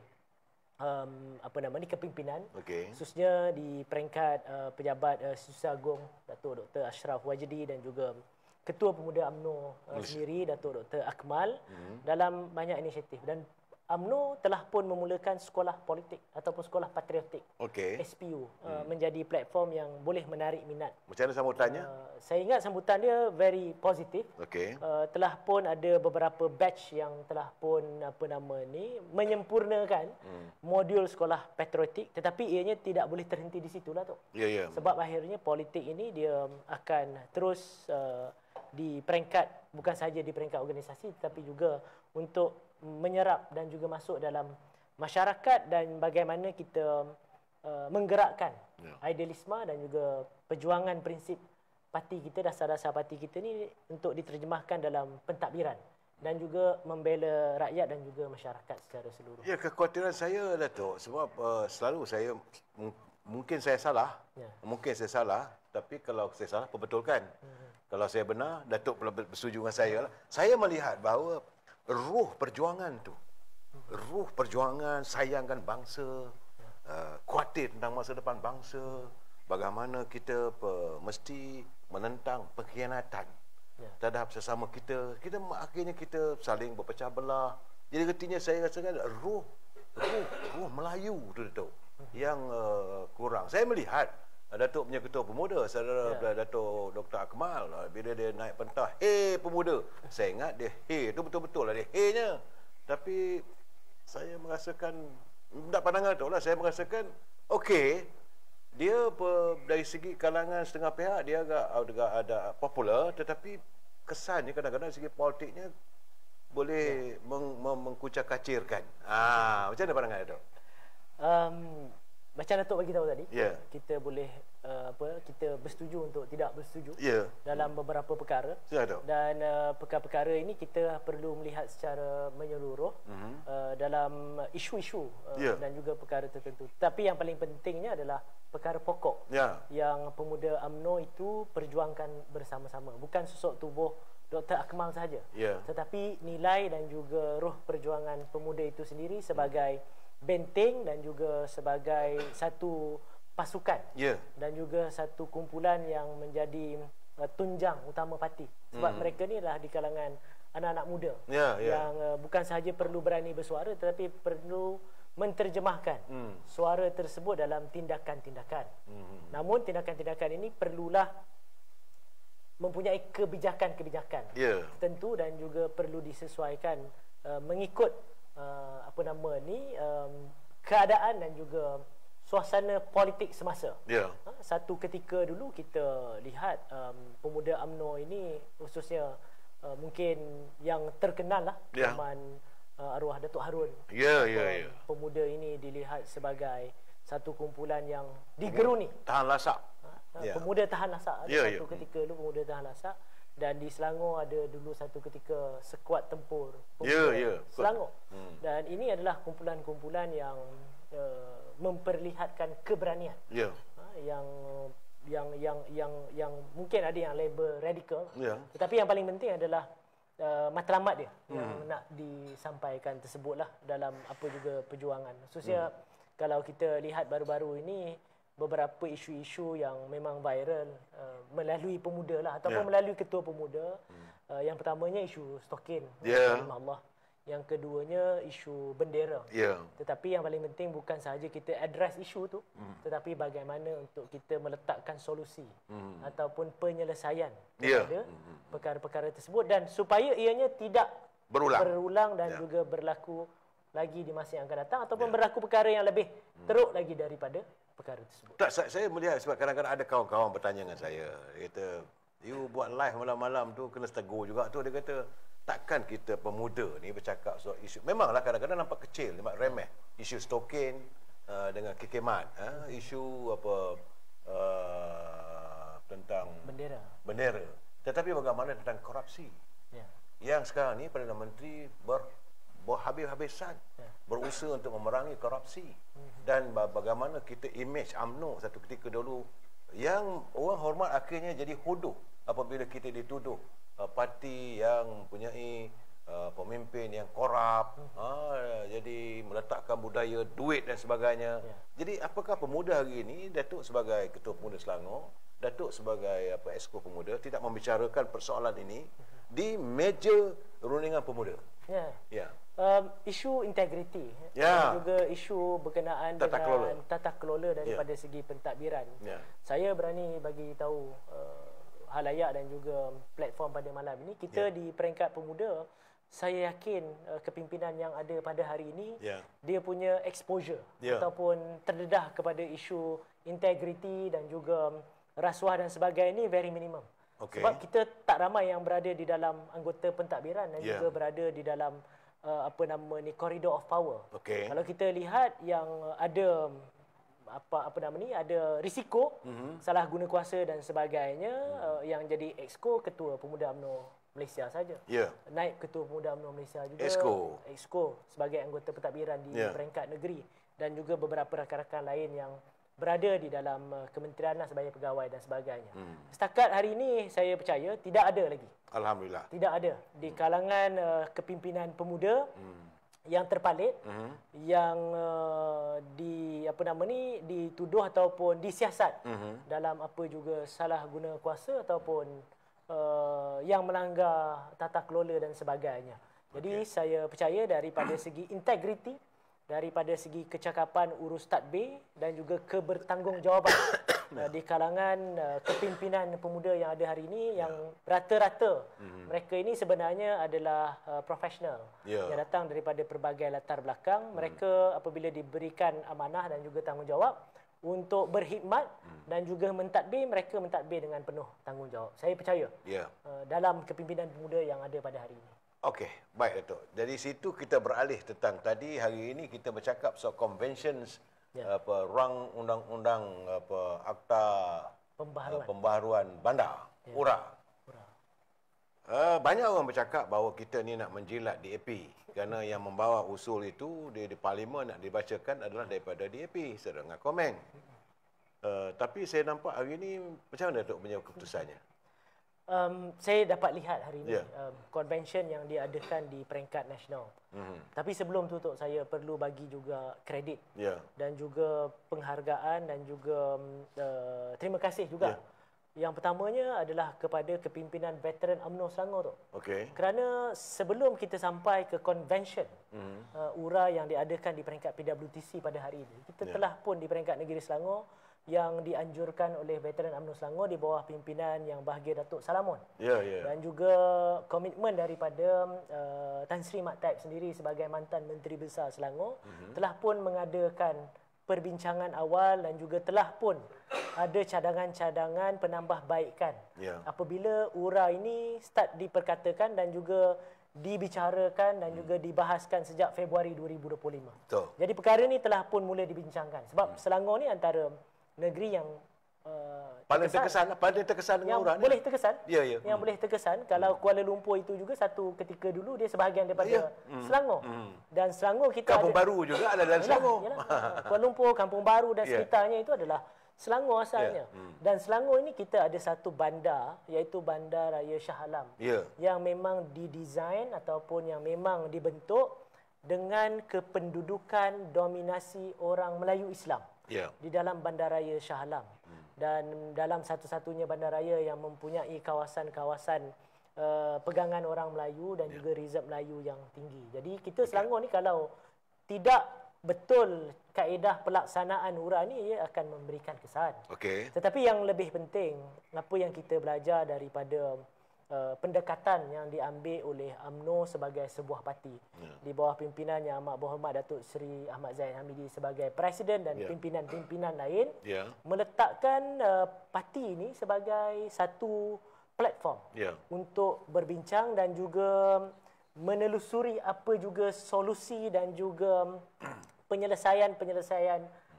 kepimpinan, khususnya di peringkat pejabat Setiausaha Agung Datuk Dr. Ashraf Wajdi dan juga Ketua Pemuda UMNO sendiri Datuk Dr. Akmal dalam banyak inisiatif. Dan UMNO telah pun memulakan sekolah politik ataupun sekolah patriotik SPU menjadi platform yang boleh menarik minat. Macam mana sambutannya? Saya ingat sambutan dia very positif. Telah pun ada beberapa batch yang telah pun menyempurnakan modul sekolah patriotik, tetapi ianya tidak boleh terhenti di situlah tu. Sebab akhirnya politik ini dia akan terus di peringkat, bukan saja di peringkat organisasi tetapi juga untuk menyerap dan juga masuk dalam masyarakat dan bagaimana kita menggerakkan idealisme dan juga perjuangan prinsip parti kita, dasar-dasar parti kita ni untuk diterjemahkan dalam pentadbiran dan juga membela rakyat dan juga masyarakat secara seluruh. Ya, kekhawatiran saya Datuk sebab selalu saya mungkin saya salah, tapi kalau saya salah perbetulkan. Kalau saya benar, Datuk bersetuju dengan saya lah. Saya melihat bahawa ruh perjuangan tu, ruh perjuangan sayangkan bangsa, khawatir tentang masa depan bangsa, bagaimana kita mesti menentang pengkhianatan terhadap sesama kita. Akhirnya kita saling berpecah belah. Jadi artinya saya rasakan ruh Melayu tu Datuk yang kurang. Saya melihat Datuk punya Ketua Pemuda, saudara Datuk Dr. Akmal, bila dia naik pentas, "Hey pemuda." Saya ingat dia hey tu betul-betul lah dia hey-nya. Tapi saya merasakan, tak pandangan tu lah, saya merasakan okey, dia dari segi kalangan setengah pihak dia agak ada popular, tetapi kesannya kadang-kadang dari segi politiknya boleh mengkucak-kacirkan. Macam mana pandangan Datuk? Macam Datuk bagi tahu tadi, kita boleh kita bersetuju untuk tidak bersetuju dalam beberapa perkara. Dan perkara-perkara ini kita perlu melihat secara menyeluruh dalam isu-isu dan juga perkara tertentu. Tapi yang paling pentingnya adalah perkara pokok yang pemuda UMNO itu perjuangkan bersama-sama. Bukan susuk tubuh Dr. Akmal saja, tetapi nilai dan juga roh perjuangan pemuda itu sendiri sebagai benteng dan juga sebagai satu pasukan dan juga satu kumpulan yang menjadi tunjang utama parti. Sebab mereka ni adalah di kalangan anak-anak muda yang bukan sahaja perlu berani bersuara tetapi perlu menterjemahkan suara tersebut dalam tindakan-tindakan. Namun tindakan-tindakan ini perlulah mempunyai kebijakan-kebijakan tertentu dan juga perlu disesuaikan mengikut keadaan dan juga suasana politik semasa. Satu ketika dulu kita lihat pemuda UMNO ini khususnya mungkin yang terkenal lah zaman arwah Datuk Harun. Pemuda ini dilihat sebagai satu kumpulan yang digeruni. Tahan lasak. Pemuda tahan lasak. Satu ketika dulu pemuda tahan lasak. Dan di Selangor ada dulu satu ketika Sekuat Tempur Selangor. Dan ini adalah kumpulan-kumpulan yang memperlihatkan keberanian. Yang mungkin ada yang label radikal. Tetapi yang paling penting adalah matlamat dia yang nak disampaikan tersebutlah dalam apa juga perjuangan. Khususnya kalau kita lihat baru-baru ini beberapa isu-isu yang memang viral melalui pemuda lah ataupun melalui Ketua Pemuda. Yang pertamanya isu stokin Allah. Yang keduanya isu bendera. Tetapi yang paling penting bukan sahaja kita address isu tu, tetapi bagaimana untuk kita meletakkan solusi ataupun penyelesaian kepada perkara-perkara tersebut dan supaya ianya tidak berulang dan juga berlaku lagi di masa yang akan datang ataupun berlaku perkara yang lebih teruk lagi daripada perkara tersebut. Tak, saya melihat sebab kadang-kadang ada kawan-kawan bertanya dengan saya. Dia kata, you buat live malam-malam tu kena tegur juga tu. Dia kata, takkan kita pemuda ni bercakap soal isu. Memanglah kadang-kadang nampak kecil, nampak remeh. Isu stokin dengan kekemat. Isu apa tentang bendera. Tetapi bagaimana tentang korupsi? Ya. Yang sekarang ni Perdana Menteri berhabis-habisan berusaha untuk memerangi korupsi. Dan bagaimana kita image UMNO satu ketika dulu yang orang hormat akhirnya jadi hodoh apabila kita dituduh parti yang mempunyai pemimpin yang korup, jadi meletakkan budaya duit dan sebagainya. Jadi apakah pemuda hari ini, Datuk sebagai Ketua Pemuda Selangor, Datuk sebagai Exco Pemuda tidak membicarakan persoalan ini di meja rundingan pemuda? Ya. Isu integriti dan juga isu berkenaan dengan tata kelola daripada segi pentadbiran. Saya berani bagi tahu halayak dan juga platform pada malam ini, kita di peringkat pemuda, saya yakin kepimpinan yang ada pada hari ini dia punya exposure ataupun terdedah kepada isu integriti dan juga rasuah dan sebagainya ini very minimum. Sebab kita tak ramai yang berada di dalam anggota pentadbiran dan juga berada di dalam corridor of power. Kalau kita lihat yang ada ada risiko salah guna kuasa dan sebagainya, yang jadi exco Ketua Pemuda UMNO Malaysia saja. Naib Ketua Pemuda UMNO Malaysia juga, exco sebagai anggota pentadbiran di peringkat negeri, dan juga beberapa rakan-rakan lain yang berada di dalam kementerian sebagai pegawai dan sebagainya. Setakat hari ini saya percaya tidak ada lagi. Alhamdulillah. Tidak ada di kalangan kepimpinan pemuda yang terpalit, yang dituduh ataupun disiasat dalam apa juga salah guna kuasa ataupun yang melanggar tata kelola dan sebagainya. Jadi saya percaya daripada segi integriti, daripada segi kecakapan urus tadbir dan juga kebertanggungjawabban di kalangan kepimpinan pemuda yang ada hari ini, yang rata-rata mereka ini sebenarnya adalah profesional yang datang daripada pelbagai latar belakang. Mereka apabila diberikan amanah dan juga tanggungjawab untuk berkhidmat dan juga mentadbir, mereka mentadbir dengan penuh tanggungjawab. Saya percaya dalam kepimpinan pemuda yang ada pada hari ini. Okey, baik Datuk. Dari situ kita beralih tentang tadi hari ini kita bercakap soal conventions, rang undang-undang akta pembaharuan bandar, URA. Banyak orang bercakap bahawa kita ni nak menjilat DAP kerana yang membawa usul itu di parlimen nak dibacakan adalah daripada DAP sedang komen. Tapi saya nampak hari ini macam mana Datuk punya keputusannya? Saya dapat lihat hari ini convention yang diadakan di peringkat nasional. Tapi sebelum tu saya perlu bagi juga kredit dan juga penghargaan dan juga terima kasih juga. Yang pertamanya adalah kepada kepimpinan veteran UMNO Selangor tu. Kerana sebelum kita sampai ke convention URA yang diadakan di peringkat PWTC pada hari ini, kita telah pun di peringkat negeri Selangor yang dianjurkan oleh veteran UMNO Selangor di bawah pimpinan Yang Bahagia Datuk Salamun. Dan juga komitmen daripada Tan Sri Mat Taib sendiri sebagai mantan Menteri Besar Selangor telah pun mengadakan perbincangan awal dan juga telah pun ada cadangan-cadangan penambahbaikan apabila URA ini start diperkatakan dan juga dibicarakan dan juga dibahaskan sejak Februari 2025. Jadi perkara ini telah pun mula dibincangkan sebab Selangor ni antara negeri yang paling terkesan dengan URA boleh terkesan. Yang boleh terkesan kalau Kuala Lumpur itu juga satu ketika dulu dia sebahagian daripada Selangor. Dan Selangor kita Kampung Baru juga ada dalam Selangor. Kuala Lumpur, Kampung Baru dan sekitarnya itu adalah Selangor asalnya. Dan Selangor ini kita ada satu bandar iaitu Bandar Raya Shah Alam yang memang didesain ataupun yang memang dibentuk dengan kependudukan dominasi orang Melayu Islam di dalam Bandaraya Shah Alam. Dan dalam satu-satunya bandaraya yang mempunyai kawasan-kawasan pegangan orang Melayu dan juga reserve Melayu yang tinggi. Jadi kita Selangor ni kalau tidak betul kaedah pelaksanaan URA ni, ia akan memberikan kesan. Tetapi yang lebih penting, apa yang kita belajar daripada pendekatan yang diambil oleh UMNO sebagai sebuah parti di bawah pimpinan Yang Amat Berhormat Datuk Seri Ahmad Zahid Hamidi sebagai presiden dan pimpinan-pimpinan lain meletakkan parti ini sebagai satu platform untuk berbincang dan juga menelusuri apa juga solusi dan juga penyelesaian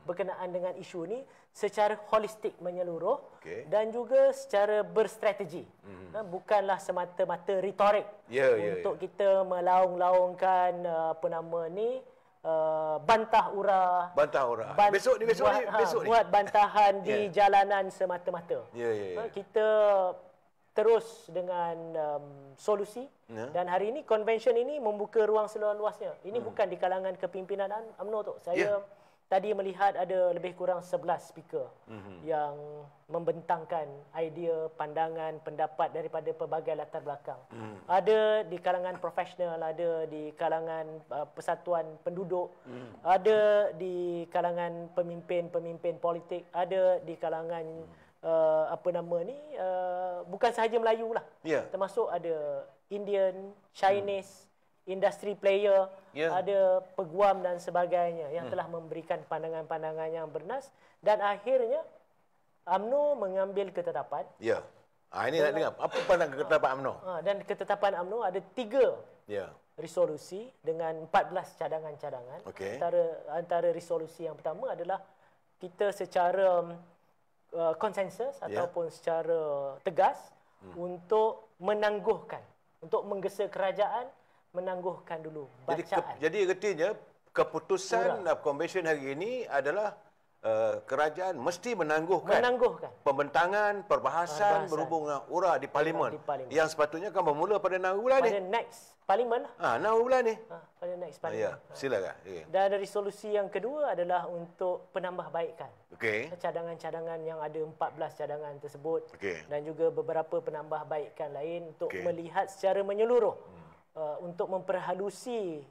berkenaan dengan isu ini secara holistik menyeluruh dan juga secara berstrategi. Bukanlah semata-mata retorik untuk kita melaung-laungkan bantah ura. Besok ni buat bantahan di jalanan semata-mata. Kita terus dengan solusi dan hari ini convention ini membuka ruang seluas-luasnya. Ini bukan di kalangan kepimpinan UMNO tu. Saya tadi melihat ada lebih kurang 11 speaker yang membentangkan idea, pandangan, pendapat daripada pelbagai latar belakang. Ada di kalangan profesional, ada di kalangan persatuan penduduk, ada di kalangan pemimpin-pemimpin politik, ada di kalangan bukan sahaja Melayu lah. Termasuk ada Indian, Chinese, industri player, ada peguam dan sebagainya yang telah memberikan pandangan-pandangan yang bernas dan akhirnya UMNO mengambil ketetapan. Ini nak dengar. Apa pandangan ketetapan UMNO? Dan ketetapan UMNO ada 3 resolusi dengan 14 cadangan-cadangan. Antara resolusi yang pertama adalah kita secara konsensus ataupun secara tegas untuk menangguhkan, untuk menggesa kerajaan menangguhkan dulu bacaan. Jadi artinya keputusan convention hari ini adalah kerajaan mesti menangguhkan pembentangan, perbahasan berhubung dengan URA di Parlimen. Yang sepatutnya akan bermula pada 6 bulan ni. Pada next Parlimen lah. 6 bulan ni. Pada next Parlimen. Silakan. Dan ada resolusi yang kedua adalah untuk penambahbaikan. Cadangan-cadangan yang ada 14 cadangan tersebut dan juga beberapa penambahbaikan lain untuk melihat secara menyeluruh untuk memperhalusi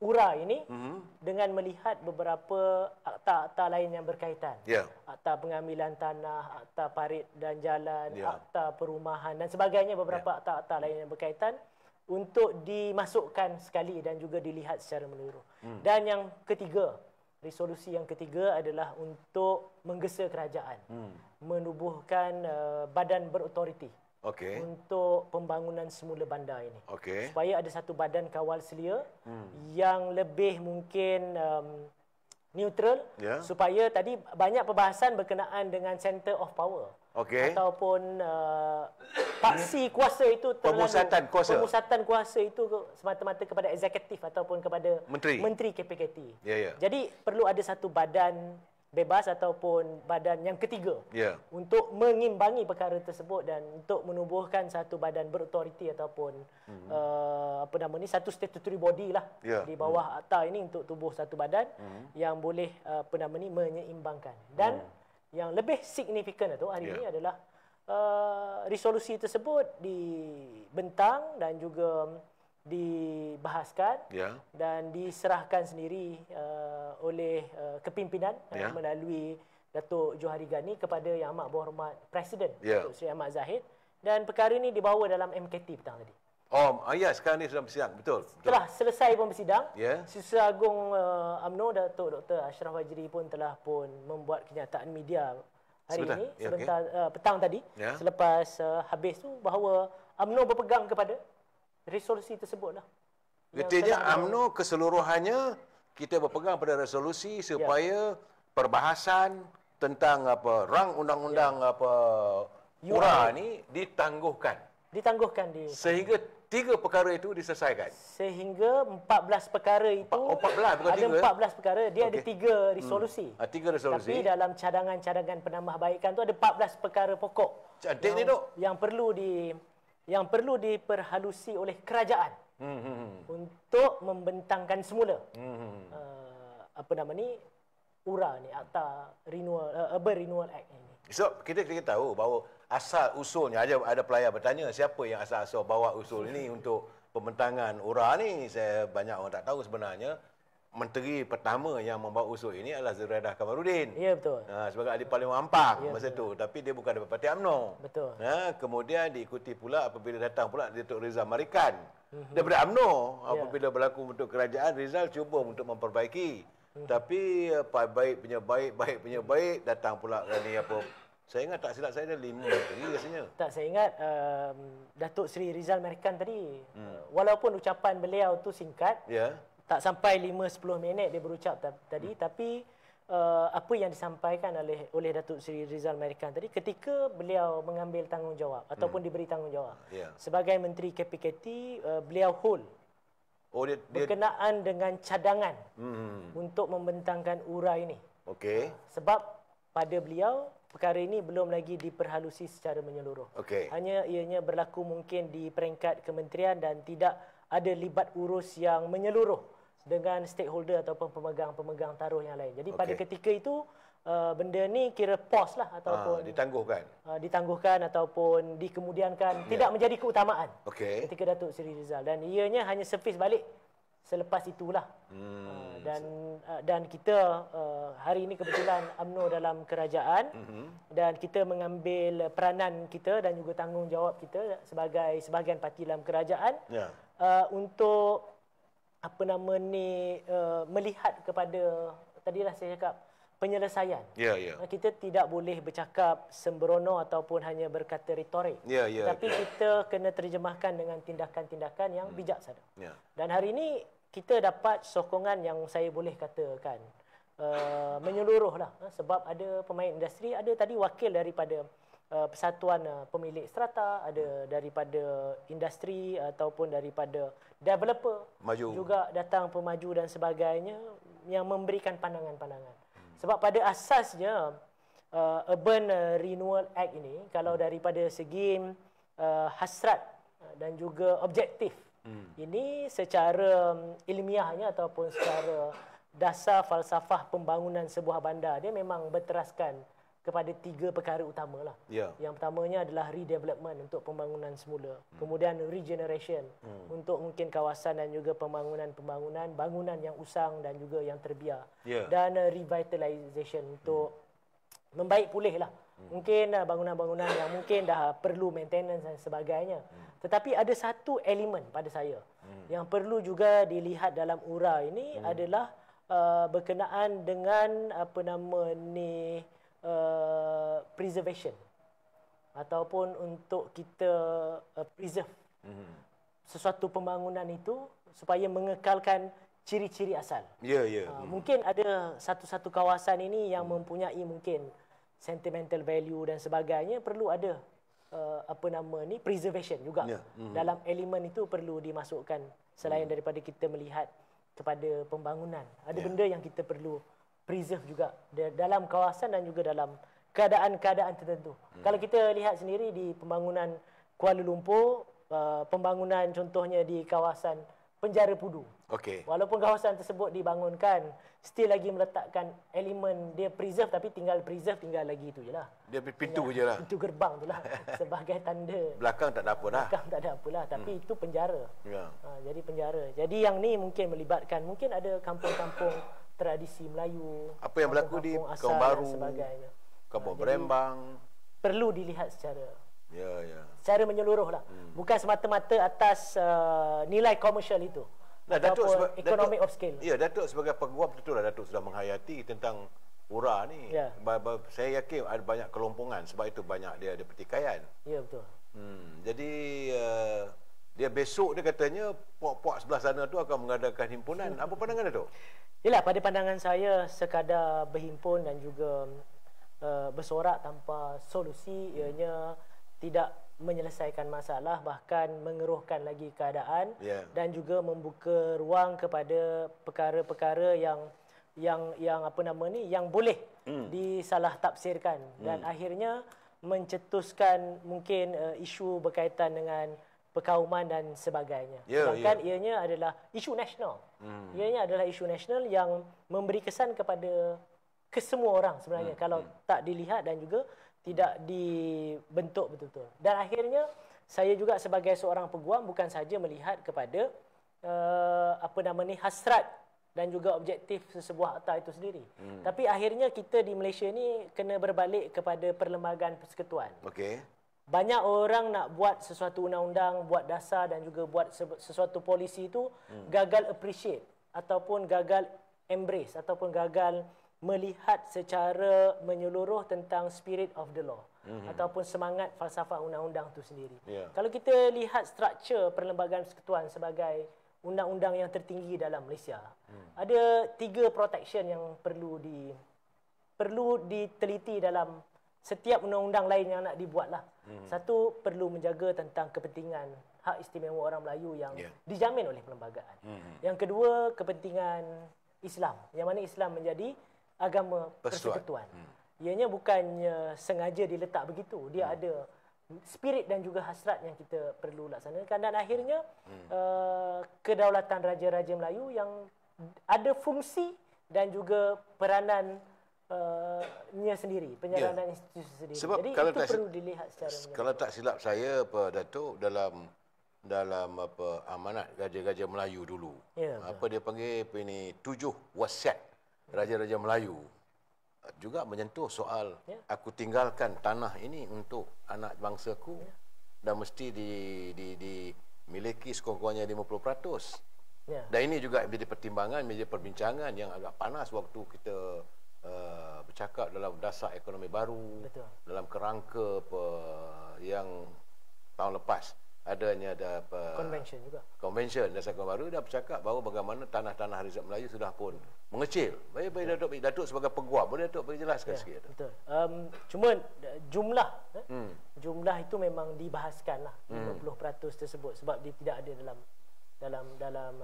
URA ini dengan melihat beberapa akta-akta lain yang berkaitan. Akta pengambilan tanah, akta parit dan jalan, akta perumahan dan sebagainya, beberapa akta-akta lain yang berkaitan untuk dimasukkan sekali dan juga dilihat secara menyeluruh. Dan yang ketiga, resolusi yang ketiga adalah untuk menggesa kerajaan, menubuhkan badan berautoriti untuk pembangunan semula bandar ini. Supaya ada satu badan kawal selia yang lebih mungkin neutral, supaya tadi banyak perbahasan berkenaan dengan center of power ataupun paksi kuasa itu pemusatan kuasa itu semata-mata kepada eksekutif ataupun kepada menteri KPKT. Jadi perlu ada satu badan bebas ataupun badan yang ketiga untuk mengimbangi perkara tersebut dan untuk menubuhkan satu badan berautoriti ataupun satu statutory body lah di bawah akta ini untuk tubuh satu badan yang boleh menyeimbangkan. Dan yang lebih signifikan itu hari ini adalah resolusi tersebut dibentang dan juga dibahaskan dan diserahkan sendiri oleh kepimpinan melalui Datuk Johari Ghani kepada Yang Amat Berhormat Presiden Datuk Seri Ahmad Zahid, dan perkara ini dibawa dalam MKT petang tadi. Sekarang ni sedang bersidang. Betul. Telah selesai pun bersidang. Sisa Agung UMNO Datuk Dr. Ashraf Fajri pun telah membuat kenyataan media hari ini petang tadi selepas habis tu bahawa UMNO berpegang kepada resolusi tersebutlah. Artinya UMNO keseluruhannya kita berpegang pada resolusi supaya perbahasan tentang rang undang-undang URA ni ditangguhkan sehingga 3 perkara itu diselesaikan. Sehingga 14 perkara itu ada 14 perkara, dia ada 3 resolusi. 3 resolusi. Tapi dalam cadangan-cadangan penambahbaikan tu ada 14 perkara pokok. Cantik ni, Dok. Yang perlu diperhalusi oleh kerajaan untuk membentangkan semula URA ni, Akta Urban Renewal Act ini. So kita tahu bahawa asal usulnya ada pelayar bertanya siapa yang asal-asal bawa usul ini untuk pembentangan URA ni. Saya banyak orang tak tahu sebenarnya menteri pertama yang membawa usul ini adalah Zuraida Kamarudin. Ya, betul. Sebagai ahli Parlimen Ampang Ya, masa betul. itu. Tapi dia bukan daripada Parti UMNO. Betul. Kemudian diikuti pula apabila datang pula Datuk Rizal Marikan daripada UMNO. Apabila berlaku untuk kerajaan, Rizal cuba untuk memperbaiki. Tapi baik punya baik, datang pula ni apa. Saya ingat tak silap saya ada 5 menteri rasanya. Tak, saya ingat Datuk Seri Rizal Marikan tadi, walaupun ucapan beliau tu singkat, Ya. tak sampai 5-10 minit dia berucap tadi, tapi apa yang disampaikan oleh Datuk Seri Rizal Marikan tadi ketika beliau mengambil tanggungjawab ataupun diberi tanggungjawab. Ya. Sebagai Menteri KPKT, beliau hold Dia berkenaan dengan cadangan untuk membentangkan URA ini. okey. Sebab pada beliau perkara ini belum lagi diperhalusi secara menyeluruh. Okey. Hanya ianya berlaku mungkin di peringkat kementerian dan tidak ada libat urus yang menyeluruh dengan stakeholder ataupun pemegang-pemegang taruh yang lain. Jadi pada ketika itu benda ni kira pause lah ataupun ditangguhkan ataupun dikemudiankan, tidak menjadi keutamaan ketika Datuk Seri Rizal, dan ianya hanya servis balik selepas itulah. Dan kita hari ini kebetulan UMNO dalam kerajaan dan kita mengambil peranan kita dan juga tanggungjawab kita sebagai sebahagian parti dalam kerajaan untuk melihat kepada, tadilah saya cakap, penyelesaian. Kita tidak boleh bercakap sembrono ataupun hanya berkata retorik. Tapi kita kena terjemahkan dengan tindakan-tindakan yang bijaksana. Dan hari ini kita dapat sokongan yang saya boleh katakan menyeluruh lah, sebab ada pemain industri, ada tadi wakil daripada Persatuan Pemilik Strata, ada daripada industri ataupun daripada developer juga datang pemaju dan sebagainya yang memberikan pandangan-pandangan. Sebab pada asasnya Urban Renewal Act ini, kalau daripada segi hasrat dan juga objektif, ini secara ilmiahnya ataupun secara dasar falsafah pembangunan sebuah bandar, dia memang berteraskan kepada 3 perkara utama lah. Yang pertamanya adalah redevelopment untuk pembangunan semula. Kemudian regeneration untuk mungkin kawasan dan juga bangunan yang usang dan juga yang terbiar. Dan revitalization untuk membaik pulih lah. Mungkin bangunan-bangunan yang mungkin dah perlu maintenance dan sebagainya. Tetapi ada satu elemen pada saya yang perlu juga dilihat dalam URA ini adalah berkenaan dengan preservation ataupun untuk kita preserve sesuatu pembangunan itu supaya mengekalkan ciri-ciri asal. Mungkin ada satu-satu kawasan ini yang mempunyai mungkin sentimental value dan sebagainya, perlu ada preservation juga. Dalam elemen itu perlu dimasukkan selain daripada kita melihat kepada pembangunan. Ada benda yang kita perlu preserve juga dalam kawasan dan juga dalam keadaan-keadaan tertentu. Kalau kita lihat sendiri di pembangunan Kuala Lumpur, pembangunan contohnya di kawasan Penjara Pudu. Walaupun kawasan tersebut dibangunkan, still lagi meletakkan elemen dia preserve, tapi tinggal lagi itu je lah. Dia pintu je lah. Pintu gerbang tu lah sebagai tanda. Belakang tak ada apa dah. Belakang tak ada apa lah, tapi itu penjara. Jadi penjara. Jadi yang ni mungkin melibatkan, mungkin ada kampung-kampung tradisi Melayu. Apa yang berlaku di Kampung Baru, Kampung Berembang, perlu dilihat secara secara menyeluruh lah. Bukan semata-mata atas nilai komersial itu. Ataupun economic of scale. Ya, Datuk sebagai peguam betul lah Datuk sudah menghayati tentang URA ni. Saya yakin ada banyak kelompongan, sebab itu banyak dia ada pertikaian. Ya, betul. Jadi dia besok dia katanya puak-puak sebelah sana tu akan mengadakan himpunan. Apa pandangan Datuk? Yalah, pada pandangan saya, sekadar berhimpun dan juga bersorak tanpa solusi, ianya tidak menyelesaikan masalah, bahkan mengeruhkan lagi keadaan dan juga membuka ruang kepada perkara-perkara yang boleh disalah tafsirkan dan akhirnya mencetuskan mungkin isu berkaitan dengan perkauman dan sebagainya. Sedangkan ianya adalah isu nasional. Ianya adalah isu nasional yang memberi kesan kepada kesemua orang sebenarnya kalau tak dilihat dan juga tidak dibentuk betul-betul. Dan akhirnya saya juga sebagai seorang peguam bukan saja melihat kepada hasrat dan juga objektif sesebuah akta itu sendiri. Tapi akhirnya kita di Malaysia ni kena berbalik kepada perlembagaan persekutuan. Okey. Banyak orang nak buat sesuatu undang-undang, buat dasar dan juga buat sesuatu polisi itu gagal appreciate ataupun gagal embrace ataupun gagal melihat secara menyeluruh tentang spirit of the law ataupun semangat falsafah undang-undang itu sendiri. Kalau kita lihat struktur perlembagaan persekutuan sebagai undang-undang yang tertinggi dalam Malaysia, ada 3 protection yang perlu diteliti dalam setiap undang-undang lain yang nak dibuat lah. Satu, perlu menjaga tentang kepentingan hak istimewa orang Melayu yang dijamin oleh perlembagaan. Yang kedua, kepentingan Islam, yang mana Islam menjadi agama persekutuan. Ianya bukannya sengaja diletak begitu. Dia ada spirit dan juga hasrat yang kita perlu laksanakan. Dan akhirnya kedaulatan Raja-Raja Melayu yang ada fungsi dan juga peranan sendiri, penyeranan institusi sendiri. Sebab jadi kalau itu perlu dilihat secara kalau tak silap saya, Datuk, dalam amanat Raja-Raja Melayu dulu, dia panggil 7 wasiat Raja-Raja Melayu, juga menyentuh soal aku tinggalkan tanah ini untuk anak bangsaku dan mesti dimiliki sekurang-kurangnya 50%. Dan ini juga menjadi pertimbangan, menjadi perbincangan yang agak panas waktu kita bercakap dalam dasar ekonomi baru. Betul. Dalam kerangka yang tahun lepas adanya convention dasar ekonomi baru, dah bercakap bahawa bagaimana tanah-tanah Rizab Melayu sudah pun mengecil. Baik Datuk sebagai peguam, boleh Datuk bagi jelaskan sikit? Betul. Cuma jumlah itu memang dibahaskan lah, 50% tersebut, sebab dia tidak ada dalam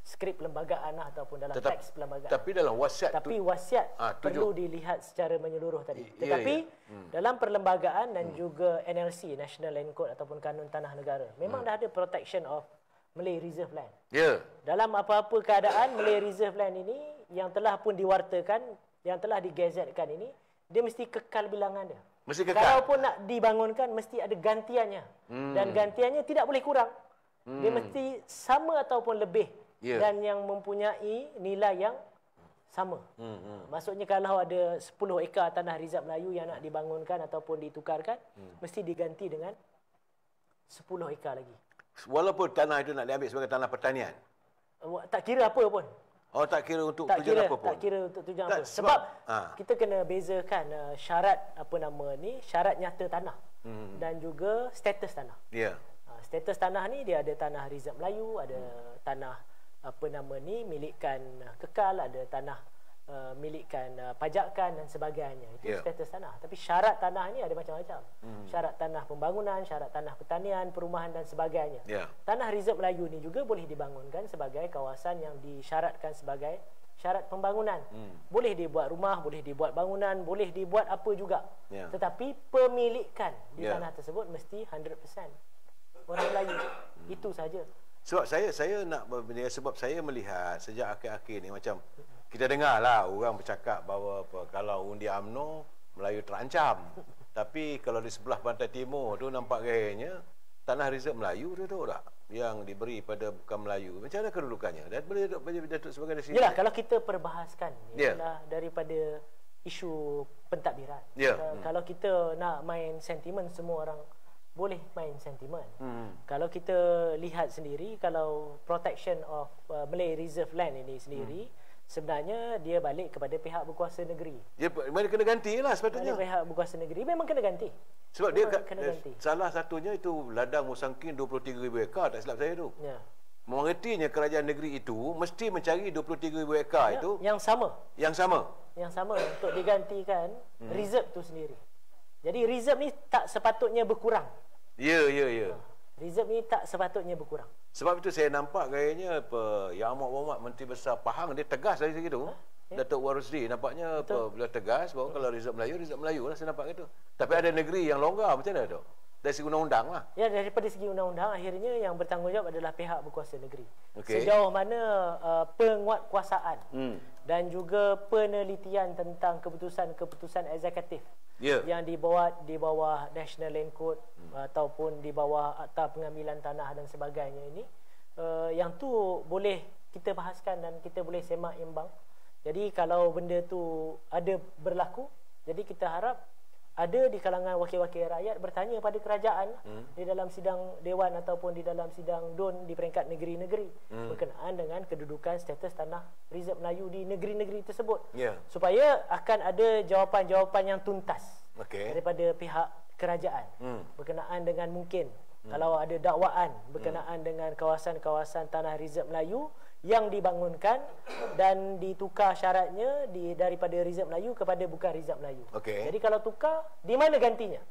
skrip perlembagaan lah, ataupun dalam teks perlembagaan. Tapi dalam wasiat perlu dilihat secara menyeluruh tadi. Tetapi dalam perlembagaan dan juga NLC, National Land Code ataupun Kanun Tanah Negara, memang dah ada protection of Malay Reserve Land. Dalam apa-apa keadaan, Malay Reserve Land ini yang telah pun diwartakan, yang telah digazetkan ini, dia mesti kekal bilangan dia. Mesti kekal. Kalaupun nak dibangunkan, mesti ada gantiannya. Dan gantiannya tidak boleh kurang. Dia mesti sama ataupun lebih. Dan yang mempunyai nilai yang sama. Maksudnya kalau ada 10 ekar tanah Rizab Melayu yang nak dibangunkan ataupun ditukarkan, mesti diganti dengan 10 ekar lagi. Walaupun tanah itu nak diambil sebagai tanah pertanian? Tak kira apa pun. Oh, tak kira untuk tujuan apa pun? Tak kira untuk tujuan apa. Sebab kita kena bezakan syarat syarat nyata tanah dan juga status tanah. Status tanah ni dia ada tanah Rizab Melayu, ada tanah milikkan kekal, ada tanah milikkan pajakan dan sebagainya. Itu status tanah. Tapi syarat tanah ni ada macam-macam. Syarat tanah pembangunan, syarat tanah pertanian, perumahan dan sebagainya. Tanah Rizab Melayu ni juga boleh dibangunkan sebagai kawasan yang disyaratkan sebagai syarat pembangunan. Boleh dibuat rumah, boleh dibuat bangunan, boleh dibuat apa juga. Tetapi pemilikan di tanah tersebut mesti 100% orang Melayu. Itu saja. Sebab sebab saya melihat sejak akhir-akhir ni, macam kita dengarlah orang bercakap bahawa kalau undi UMNO, Melayu terancam. Tapi kalau di sebelah pantai timur tu nampak gayanya tanah Rizab Melayu tu tak yang diberi pada bukan Melayu. Macam mana kedudukannya? Dan boleh Datuk sebagai dari sini. Yalah, kalau kita perbahaskan ialah daripada isu pentadbiran. Kalau kita nak main sentimen, semua orang boleh main sentimen. Kalau kita lihat sendiri, kalau protection of Malay Reserve Land ini sendiri, sebenarnya dia balik kepada pihak berkuasa negeri. Dia kena gantilah sepatutnya. Pihak berkuasa negeri memang kena ganti. Sebab memang dia kena ganti. Salah satunya itu ladang Musangking 23,000 ekar, tak silap saya tu. Mengertinya kerajaan negeri itu mesti mencari 23,000 ekar itu yang sama. Yang sama untuk digantikan reserve tu sendiri. Jadi reserve ni tak sepatutnya berkurang. Reserve ni tak sepatutnya berkurang. Sebab itu saya nampak gayanya Yang Amat Berhormat Menteri Besar Pahang, dia tegas dari segi tu. Datuk Warusdi nampaknya bila tegas bahawa kalau Rizab Melayu lah, saya nampak gitu. Tapi ada negeri yang longgar, macam mana tu? Dari segi undang-undang lah. Ya, daripada segi undang-undang, akhirnya yang bertanggungjawab adalah pihak berkuasa negeri. Sejauh mana penguatkuasaan dan juga penelitian tentang keputusan eksekutif yang dibuat di bawah National Land Code ataupun di bawah Akta Pengambilan Tanah dan sebagainya ini, yang tu boleh kita bahaskan dan kita boleh semak imbang. Jadi kalau benda tu ada berlaku, jadi kita harap ada di kalangan wakil-wakil rakyat bertanya pada kerajaan di dalam sidang dewan ataupun di dalam sidang DUN di peringkat negeri-negeri berkenaan dengan kedudukan status tanah Reserve Melayu di negeri-negeri tersebut. Supaya akan ada jawapan-jawapan yang tuntas daripada pihak kerajaan berkenaan dengan mungkin kalau ada dakwaan berkenaan dengan kawasan-kawasan tanah Reserve Melayu yang dibangunkan dan ditukar syaratnya daripada Reserve Melayu kepada bukan Reserve Melayu. Jadi kalau tukar, di mana gantinya?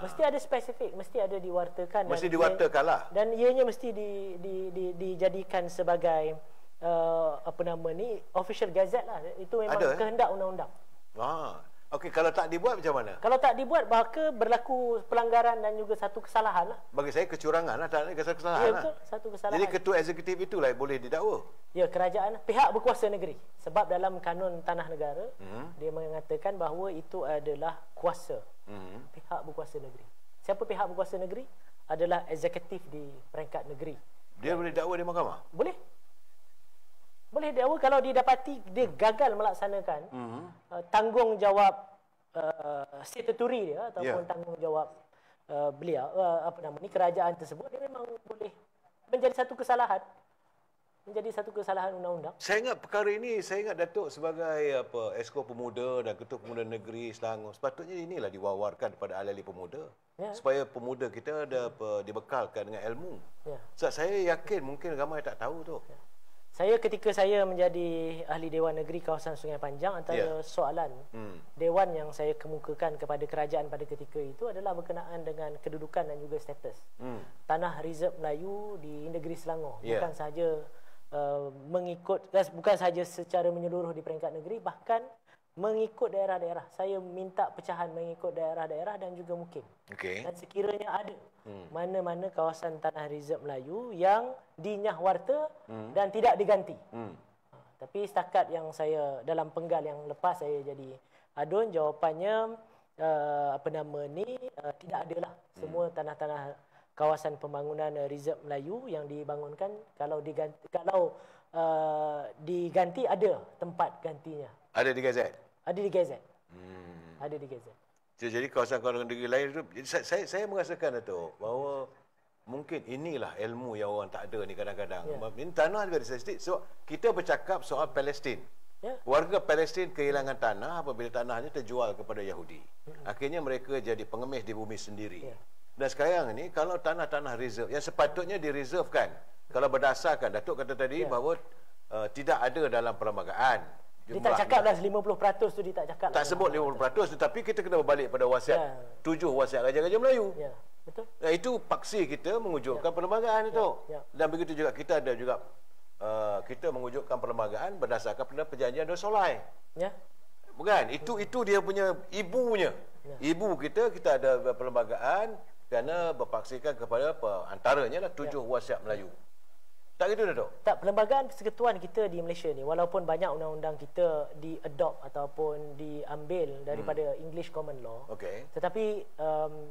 Mesti ada spesifik, mesti ada diwartakan. Mesti diwartakan lah. Dan ianya mesti dijadikan sebagai official gazette lah. Itu memang kehendak undang-undang. Okey, kalau tak dibuat macam mana? Kalau tak dibuat, maka berlaku pelanggaran dan juga satu kesalahan lah. Bagi saya kecurangan lah, tak ada kesalahan. Ya, betul. Satu kesalahan. Jadi ketua eksekutif itulah boleh didakwa. Ya, kerajaan, pihak berkuasa negeri. Sebab dalam kanun tanah negara, dia mengatakan bahawa itu adalah kuasa. Pihak berkuasa negeri. Siapa pihak berkuasa negeri? Adalah eksekutif di peringkat negeri. Dia boleh dakwa di mahkamah? Boleh. Boleh dakwa kalau didapati dia gagal melaksanakan tanggungjawab statutory dia ataupun tanggungjawab beliau kerajaan tersebut, dia memang boleh menjadi satu kesalahan. Menjadi satu kesalahan undang-undang. Saya ingat perkara ini, saya ingat Datuk sebagai Esko Pemuda dan Ketua Pemuda Negeri Selangor, sepatutnya inilah diwawarkan kepada ahli-ahli pemuda. Supaya pemuda kita dibekalkan dengan ilmu. Sebab saya yakin mungkin ramai tak tahu tu. Ketika saya menjadi ahli Dewan Negeri kawasan Sungai Panjang, antara soalan Dewan yang saya kemukakan kepada kerajaan pada ketika itu adalah berkenaan dengan kedudukan dan juga status tanah Reserve Melayu di negeri Selangor. Bukan sahaja bukan sahaja secara menyeluruh di peringkat negeri, bahkan mengikut daerah-daerah. Saya minta pecahan mengikut daerah-daerah dan juga mukim. Dan sekiranya ada mana-mana kawasan tanah Reserve Melayu yang dinyah warta dan tidak diganti. Tapi setakat yang saya dalam penggal yang lepas saya jadi adun, jawapannya tidak adalah. Semua tanah-tanah kawasan pembangunan Reserve Melayu yang dibangunkan kalau diganti ada tempat gantinya. Ada di Gazette? Ada di Gazette. Ada di Gazette. Jadi kawasan-kawasan negeri lain itu, saya merasakan Datuk bahawa mungkin inilah ilmu yang orang tak ada ni kadang-kadang. Ini tanah juga disestik. So, kita bercakap soal Palestin. Warga Palestin kehilangan tanah apabila tanahnya terjual kepada Yahudi. Akhirnya mereka jadi pengemis di bumi sendiri. Dan sekarang ini kalau tanah-tanah reserve yang sepatutnya direservekan, kalau berdasarkan Datuk kata tadi bahawa tidak ada dalam perlembagaan. Dia tak cakap dah 50% tu dia tak cakap. Tak sebut 50%, tetapi kita kena berbalik pada wasiat 7 wasiat Raja-Raja Melayu. Betul. Itu paksi kita mewujudkan perlembagaan itu. Dan begitu juga kita ada juga kita mewujudkan perlembagaan berdasarkan pada perjanjian Darussolai. Bukan? Itu dia punya ibunya. Ibu kita ada perlembagaan kerana berpaksikan kepada antaranya lah 7 wasiat Melayu. Tak gitu Datuk? Tak, perlembagaan persekutuan kita di Malaysia ni, walaupun banyak undang-undang kita di-adopt ataupun diambil daripada English Common Law, tetapi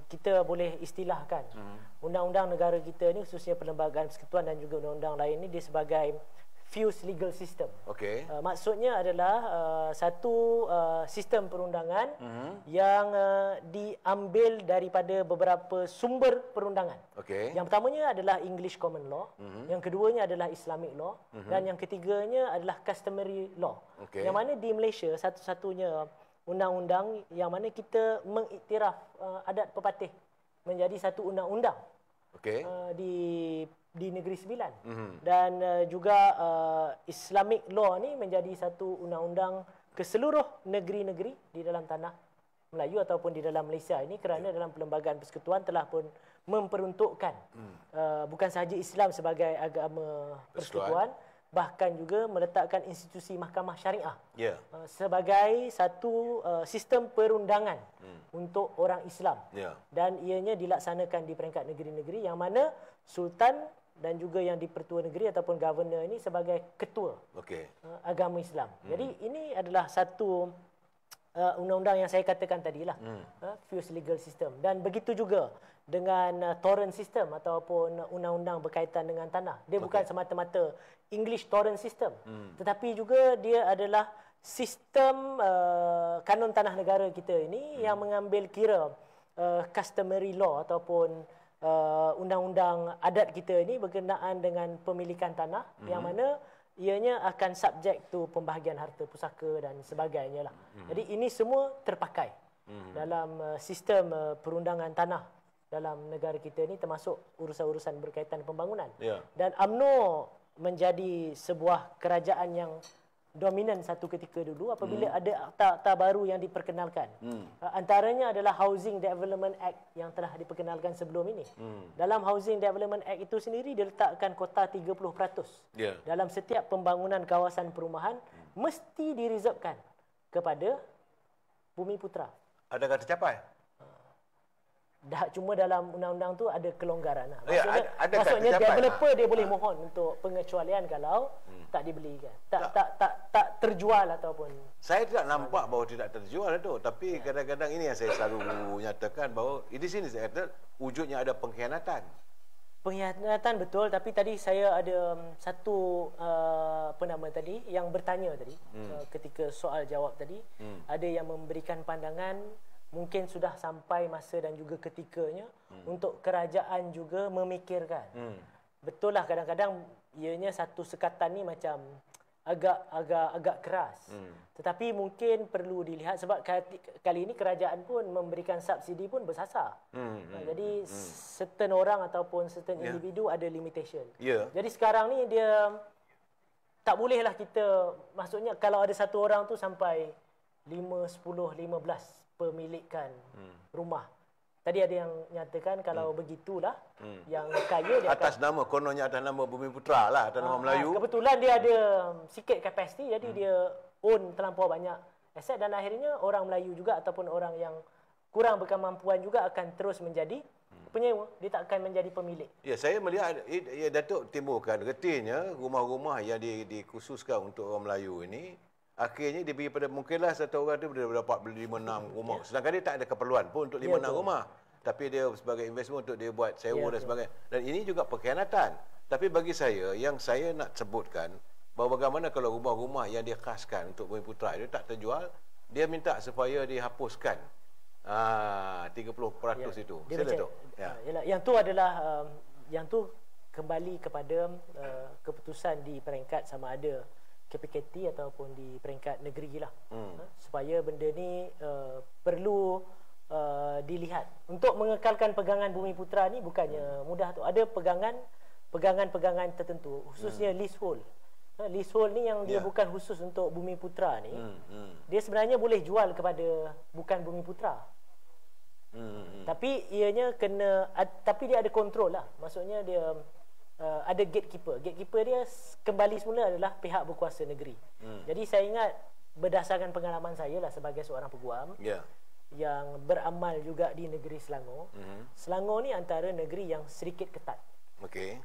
kita boleh istilahkan undang-undang negara kita ni, khususnya perlembagaan persekutuan dan juga undang-undang lain ni, dia sebagai fused legal system. Maksudnya adalah satu sistem perundangan yang diambil daripada beberapa sumber perundangan. Yang pertamanya adalah English Common Law, yang keduanya adalah Islamic Law, dan yang ketiganya adalah Customary Law. Yang mana di Malaysia satu-satunya undang-undang yang mana kita mengiktiraf adat pepatih menjadi satu undang-undang di Negeri Sembilan. Dan juga Islamic Law ni menjadi satu undang-undang ke seluruh negeri-negeri di dalam tanah Melayu ataupun di dalam Malaysia ini, kerana dalam perlembagaan persekutuan telah pun memperuntukkan bukan sahaja Islam sebagai agama persekutuan, bahkan juga meletakkan institusi mahkamah syariah sebagai satu sistem perundangan untuk orang Islam. Dan ianya dilaksanakan di peringkat negeri-negeri yang mana Sultan dan juga yang di-Pertua Negeri ataupun Governor ini sebagai ketua agama Islam. Jadi ini adalah satu undang-undang yang saya katakan tadilah, fuse legal system. Dan begitu juga dengan torrent system ataupun undang-undang berkaitan dengan tanah. Dia bukan semata-mata English torrent system, tetapi juga dia adalah sistem kanun tanah negara kita ini yang mengambil kira customary law ataupun undang-undang adat kita ini berkenaan dengan pemilikan tanah yang mana ianya akan subject to pembahagian harta pusaka dan sebagainya lah. Jadi ini semua terpakai dalam sistem perundangan tanah dalam negara kita ini, termasuk urusan-urusan berkaitan pembangunan. Dan UMNO menjadi sebuah kerajaan yang dominan satu ketika dulu apabila ada akta-akta baru yang diperkenalkan. Antaranya adalah Housing Development Act yang telah diperkenalkan sebelum ini. Dalam Housing Development Act itu sendiri dia letakkan kota 30%. Dalam setiap pembangunan kawasan perumahan mesti direservkan kepada Bumi Putra. Adakah tercapai? Dah, cuma dalam undang-undang tu ada kelonggaran lah. Maksudnya, maksudnya developer dia boleh mohon untuk pengecualian kalau tak dibelikan, tak terjual ataupun. Saya tidak nampak bahawa tidak terjual itu, tapi kadang-kadang ini yang saya selalu nyatakan bahawa di sini saya kata wujudnya ada pengkhianatan. Pengkhianatan betul, tapi tadi saya ada satu tadi yang bertanya tadi ketika soal jawab tadi, ada yang memberikan pandangan mungkin sudah sampai masa dan juga ketikanya untuk kerajaan juga memikirkan. Betul lah, kadang-kadang ianya satu sekatan ni macam agak keras. Tetapi mungkin perlu dilihat sebab kali ini kerajaan pun memberikan subsidi pun bersasar. Jadi certain orang ataupun certain individu ada limitation. Jadi sekarang ni dia tak bolehlah kita, maksudnya kalau ada satu orang tu sampai 5, 10, 15 pemilikan rumah. Tadi ada yang nyatakan kalau begitulah yang kaya dia atas nama, kononnya atas nama Bumi Putra lah, atas nama Melayu. Kebetulan dia ada sikit kapasiti, jadi dia own terlampau banyak aset dan akhirnya orang Melayu juga ataupun orang yang kurang berkemampuan juga akan terus menjadi penyewa. Dia tak akan menjadi pemilik. Ya, saya melihat Datuk timbulkan retinya rumah-rumah yang dikhususkan untuk orang Melayu ini. Akhirnya dia pergi pada mungkinlah satu orang tu dia dapat beli 5-6 rumah. Sedangkan dia tak ada keperluan pun untuk 5-6 rumah. Tapi dia sebagai investment untuk dia buat sewa dan sebagainya. Dan ini juga pengkhianatan. Tapi bagi saya, yang saya nak sebutkan, bahawa bagaimana kalau rumah-rumah yang dia khaskan untuk Bumi Putra itu tak terjual, dia minta supaya dihapuskan 30% itu. Sila tu. Yang tu adalah, yang tu kembali kepada keputusan di peringkat sama ada KPKT ataupun di peringkat negeri lah. Supaya benda ni perlu dilihat. Untuk mengekalkan pegangan Bumi Putra ni bukannya mudah tu. Ada pegangan tertentu, khususnya leasehold. Leasehold ni yang dia bukan khusus untuk Bumi Putra ni. Dia sebenarnya boleh jual kepada bukan Bumi Putra. Tapi ianya kena, tapi dia ada kontrol lah. Maksudnya dia ada gatekeeper. Gatekeeper dia kembali semula adalah pihak berkuasa negeri. Jadi saya ingat berdasarkan pengalaman saya lah sebagai seorang peguam yang beramal juga di negeri Selangor. Selangor ni antara negeri yang sedikit ketat.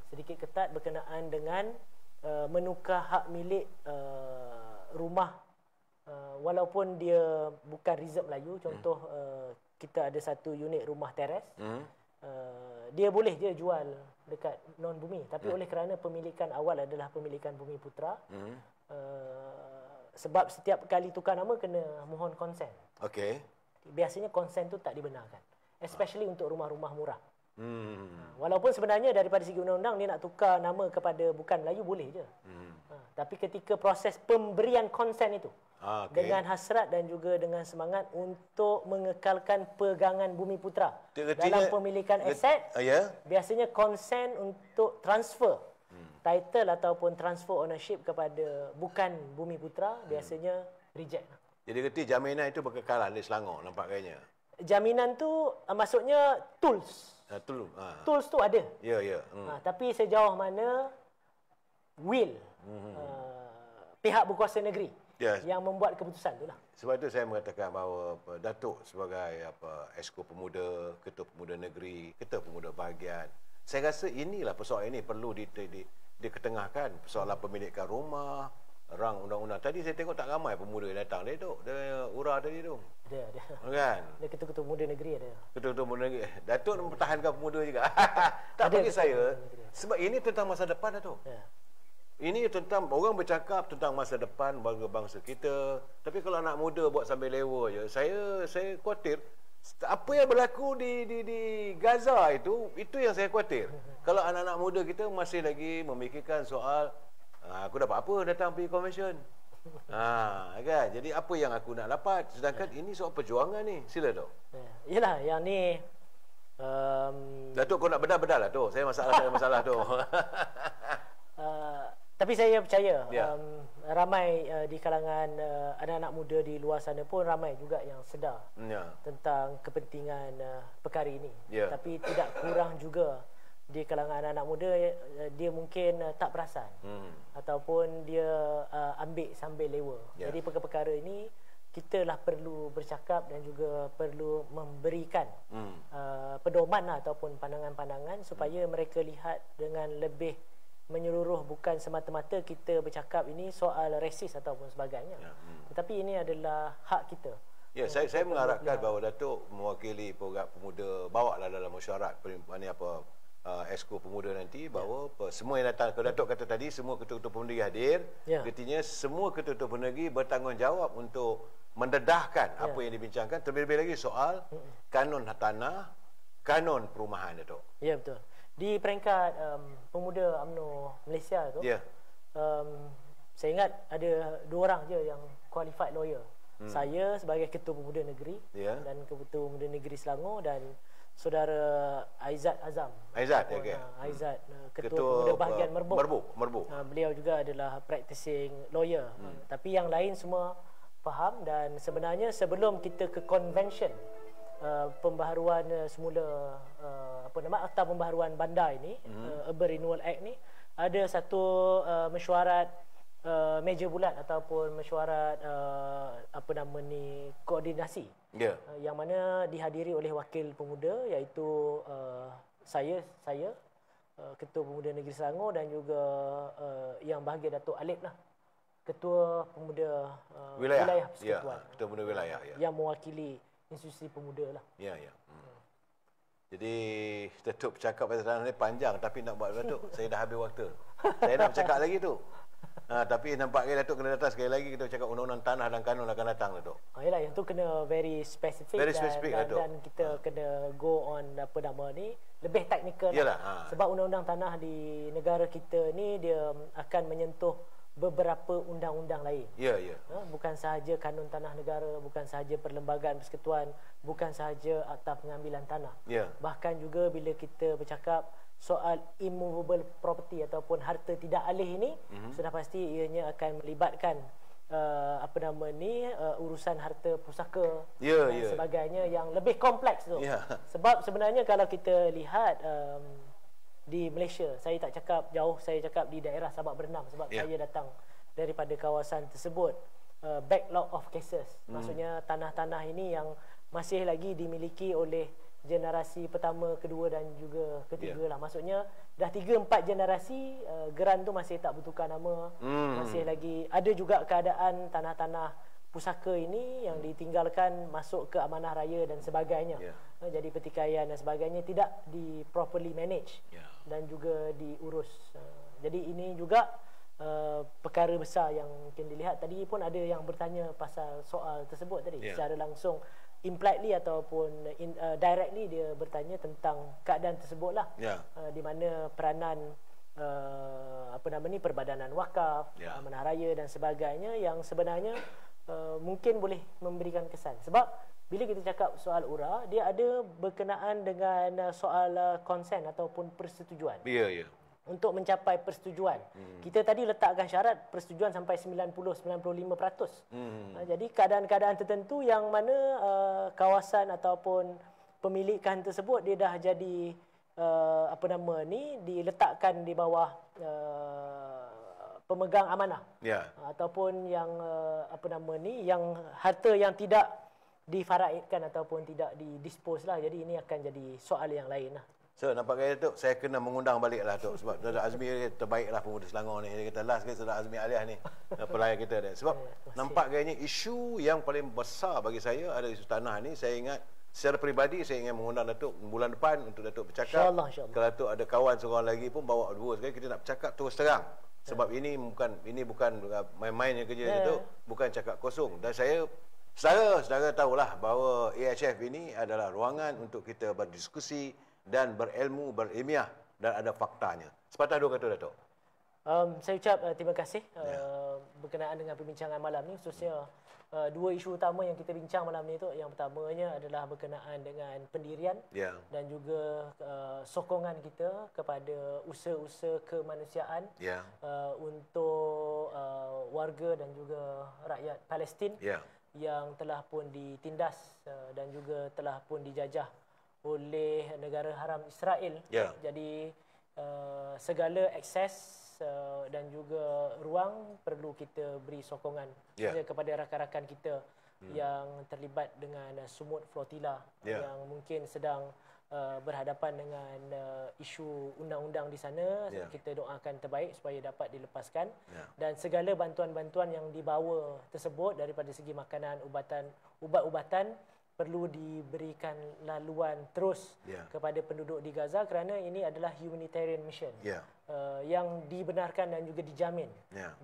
Sedikit ketat berkenaan dengan menukar hak milik rumah walaupun dia bukan reserve Melayu. Contoh kita ada satu unit rumah teres. Dia boleh je jual dekat non-bumi, tapi oleh kerana pemilikan awal adalah pemilikan Bumi Putra, sebab setiap kali tukar nama kena mohon konsen. Biasanya konsen tu tak dibenarkan, especially untuk rumah-rumah murah. Walaupun sebenarnya daripada segi undang-undang dia nak tukar nama kepada bukan Melayu boleh je. Tapi ketika proses pemberian konsen itu dengan hasrat dan juga dengan semangat untuk mengekalkan pegangan Bumi Putra dalam pemilikan aset, biasanya konsen untuk transfer title ataupun transfer ownership kepada bukan Bumi Putra biasanya reject. Jadi kerti jaminan itu berkekalan di Selangor nampak kayaknya. Jaminan tu maksudnya tools. Tools tu ada. Tapi sejauh mana will pihak berkuasa negeri yang membuat keputusan itulah. Sebab itu saya mengatakan bahawa Datuk sebagai Esko Pemuda, Ketua Pemuda Negeri, Ketua Pemuda Bahagian, saya rasa inilah persoalan ini perlu diketengahkan. Persoalan pemilikan rumah, rang undang-undang. Tadi saya tengok tak ramai pemuda yang datang. Dia tu, dia Ura tadi tu. Ada. Kan? Dia ketua-ketua muda negeri ada. Ketua-ketua muda negeri. Datuk mempertahankan pemuda juga. Tak, bagi saya, sebab ini tentang masa depan, Datuk. Ya. Ini tentang orang bercakap tentang masa depan bangsa kita. Tapi kalau anak muda buat sambil lewa je, saya khawatir apa yang berlaku di Gaza itu yang saya khawatir. Kalau anak-anak muda kita masih lagi memikirkan soal aku dapat apa datang pergi convention. Kan? Jadi apa yang aku nak dapat? Sedangkan ini soal perjuangan ni. Sila, Dok. Yalah, yang ni Datuk, kau nak bedah-bedah lah tu. Saya ada masalah tu. Tapi saya percaya ramai di kalangan anak-anak muda di luar sana pun ramai juga yang sedar tentang kepentingan perkara ini. Tapi tidak kurang juga di kalangan anak-anak muda dia mungkin tak perasan ataupun dia ambil sambil lewa. Jadi perkara-perkara ini kita lah perlu bercakap dan juga perlu memberikan pedoman ataupun pandangan-pandangan supaya mereka lihat dengan lebih menyeluruh, bukan semata-mata kita bercakap ini soal resis ataupun sebagainya. Tetapi ini adalah hak kita. Ya, saya mengharapkan bahawa Datuk mewakili program pemuda, bawalah dalam mesyuarat Esko Pemuda nanti, bahawa semua yang datang, kalau Datuk kata tadi semua ketua-ketua pemuda hadir, artinya semua ketua-ketua pemuda negeri bertanggungjawab untuk mendedahkan apa yang dibincangkan, terlebih lagi soal kanun tanah, kanun perumahan, Datuk. Ya, betul. Di peringkat pemuda UMNO Malaysia tu, saya ingat ada 2 orang je yang qualified lawyer. Saya sebagai ketua pemuda negeri dan ketua pemuda negeri Selangor, dan saudara Aizat Azam. Aizat, okey. Aizat, ketua pemuda bahagian Merbuk. Merbuk. Beliau juga adalah practicing lawyer. Tapi yang lain semua faham, dan sebenarnya sebelum kita ke convention pembaharuan semula Akta Pembaharuan Bandar ini, Urban Renewal Act ni, ada satu mesyuarat meja bulat ataupun mesyuarat koordinasi yang mana dihadiri oleh wakil pemuda, iaitu saya ketua pemuda negeri Selangor, dan juga yang bahagia Datuk Alip lah, ketua pemuda wilayah Persekutuan. Ketua pemuda wilayah yang mewakili institusi pemuda lah. Ya. Jadi Datuk bercakap pasal tanah ni panjang, tapi nak buat Datuk, saya dah habis waktu. Saya nak bercakap lagi tu. Tapi nampaknya Datuk kena datang sekali lagi, kita bercakap undang-undang tanah dan kanun akan datang, Datuk. Yalah, yang tu kena very specific, dan kita kena go on lebih teknikal. Sebab undang-undang tanah di negara kita ni dia akan menyentuh beberapa undang-undang lain. Bukan sahaja kanun tanah negara, bukan sahaja perlembagaan persekutuan, bukan sahaja akta pengambilan tanah. Bahkan juga bila kita bercakap soal immovable property ataupun harta tidak alih ini, sudah pasti ianya akan melibatkan urusan harta pusaka dan sebagainya yang lebih kompleks tu. Sebab sebenarnya kalau kita lihat di Malaysia, saya tak cakap jauh, saya cakap di daerah Sabak Bernam, sebab saya datang daripada kawasan tersebut. Backlog of cases, maksudnya tanah-tanah ini yang masih lagi dimiliki oleh generasi pertama, kedua dan juga ketiga lah. Maksudnya dah 3-4 generasi geran tu masih tak bertukar nama. Masih lagi ada juga keadaan tanah-tanah pusaka ini yang ditinggalkan masuk ke amanah raya dan sebagainya. Jadi pertikaian dan sebagainya tidak di properly manage dan juga diurus. Jadi ini juga perkara besar yang mungkin dilihat. Tadi pun ada yang bertanya pasal soal tersebut tadi. Secara langsung, impliedly ataupun directly, dia bertanya tentang keadaan tersebutlah. Di mana peranan Perbadanan Wakaf, amanah raya dan sebagainya yang sebenarnya mungkin boleh memberikan kesan. Sebab bila kita cakap soal URA, dia ada berkenaan dengan soal konsen ataupun persetujuan. Untuk mencapai persetujuan, kita tadi letakkan syarat persetujuan sampai 90-95%. Jadi keadaan-keadaan tertentu yang mana kawasan ataupun pemilikan tersebut dia dah jadi diletakkan di bawah pemegang amanah, ataupun yang yang harta yang tidak difaraidkan ataupun tidak didispose lah. Jadi ini akan jadi soal yang lain lah. So, nampak gaya Datuk, saya kena mengundang balik lah Datuk. Sebab Datuk Azmi terbaiklah pemuda Selangor ni. Dia kata, last kali Datuk Azmi Aliah ni, pelayan kita dia. Sebab nampak gayanya isu yang paling besar bagi saya ada isu tanah ni. Saya ingat, secara peribadi saya ingin mengundang Datuk bulan depan untuk Datuk bercakap. InsyaAllah. Kalau Datuk ada kawan seorang lagi pun bawa dua sekali, kita nak bercakap terus terang. Sebab ini bukan main-main yang kerja Datuk, bukan cakap kosong. Dan saudara tahulah bahawa AHF ini adalah ruangan untuk kita berdiskusi dan berilmu, berilmiah dan ada faktanya. Sepatah dua kata Datuk. Saya ucap terima kasih berkenaan dengan perbincangan malam ni, khususnya dua isu utama yang kita bincang malam ni tu. Yang pertamanya adalah berkenaan dengan pendirian dan juga sokongan kita kepada usaha-usaha kemanusiaan untuk warga dan juga rakyat Palestin yang telah pun ditindas dan juga telah pun dijajah oleh negara haram Israel. Jadi segala akses dan juga ruang perlu kita beri sokongan kepada rakan-rakan kita yang terlibat dengan sumut flotilla yang mungkin sedang berhadapan dengan isu undang-undang di sana. Kita doakan terbaik supaya dapat dilepaskan dan segala bantuan-bantuan yang dibawa tersebut daripada segi makanan, ubat-ubatan perlu diberikan laluan terus kepada penduduk di Gaza kerana ini adalah humanitarian mission yang dibenarkan dan juga dijamin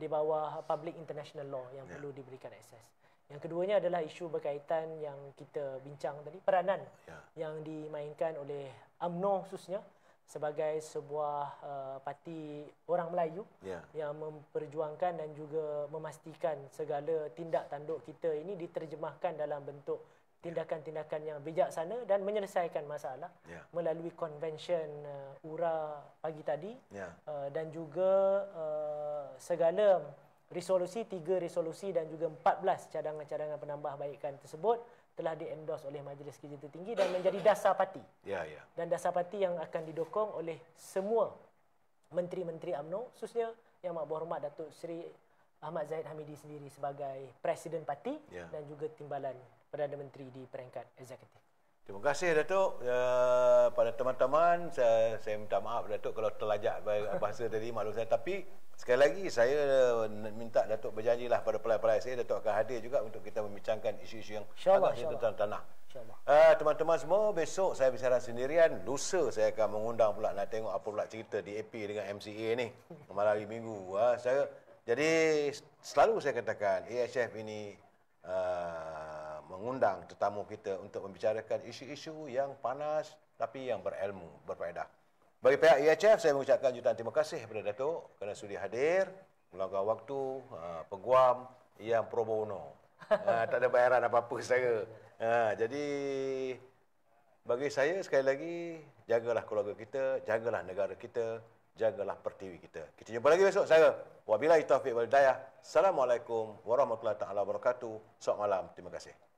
di bawah public international law yang perlu diberikan akses. Yang keduanya adalah isu berkaitan yang kita bincang tadi, peranan yang dimainkan oleh UMNO khususnya sebagai sebuah parti orang Melayu yang memperjuangkan dan juga memastikan segala tindak tanduk kita ini diterjemahkan dalam bentuk tindakan-tindakan yang bijaksana dan menyelesaikan masalah melalui konvensyen URA pagi tadi dan juga segala resolusi, 3 resolusi dan juga 14 cadangan-cadangan penambahbaikan tersebut telah di-endorse oleh Majlis Kerja Tertinggi dan menjadi dasar parti. Dan dasar parti yang akan didukung oleh semua menteri-menteri UMNO, khususnya Yang Berhormat Datuk Seri Ahmad Zahid Hamidi sendiri sebagai Presiden Parti dan juga timbalan Perdana Menteri di peringkat eksekutif. Terima kasih Datuk. Pada teman-teman, saya minta maaf Datuk kalau terlajak bahasa tadi, maklum saya. Tapi sekali lagi saya minta Datuk berjanjilah pada pelayan-pelayan saya, Datuk akan hadir juga untuk kita membincangkan isu-isu yang agaknya tentang tanah. Teman-teman semua, besok saya bicara sendirian. Lusa saya akan mengundang pula nak tengok apa pula cerita DAP dengan MCA ni malam hari Minggu. Jadi selalu saya katakan AHF ini mengundang tetamu kita untuk membicarakan isu-isu yang panas tapi yang berilmu, berfaedah. Bagi pihak AHF, saya mengucapkan jutaan terima kasih kepada Datuk kerana sudi hadir, meluangkan waktu, peguam yang pro bono. Tak ada bayaran apa-apa saya. Jadi bagi saya sekali lagi, jagalah keluarga kita, jagalah negara kita, jagalah pertiwi kita. Kita jumpa lagi besok saya. Wabillahi taufiq wal hidayah. Assalamualaikum warahmatullahi taala wabarakatuh. Selamat malam. Terima kasih.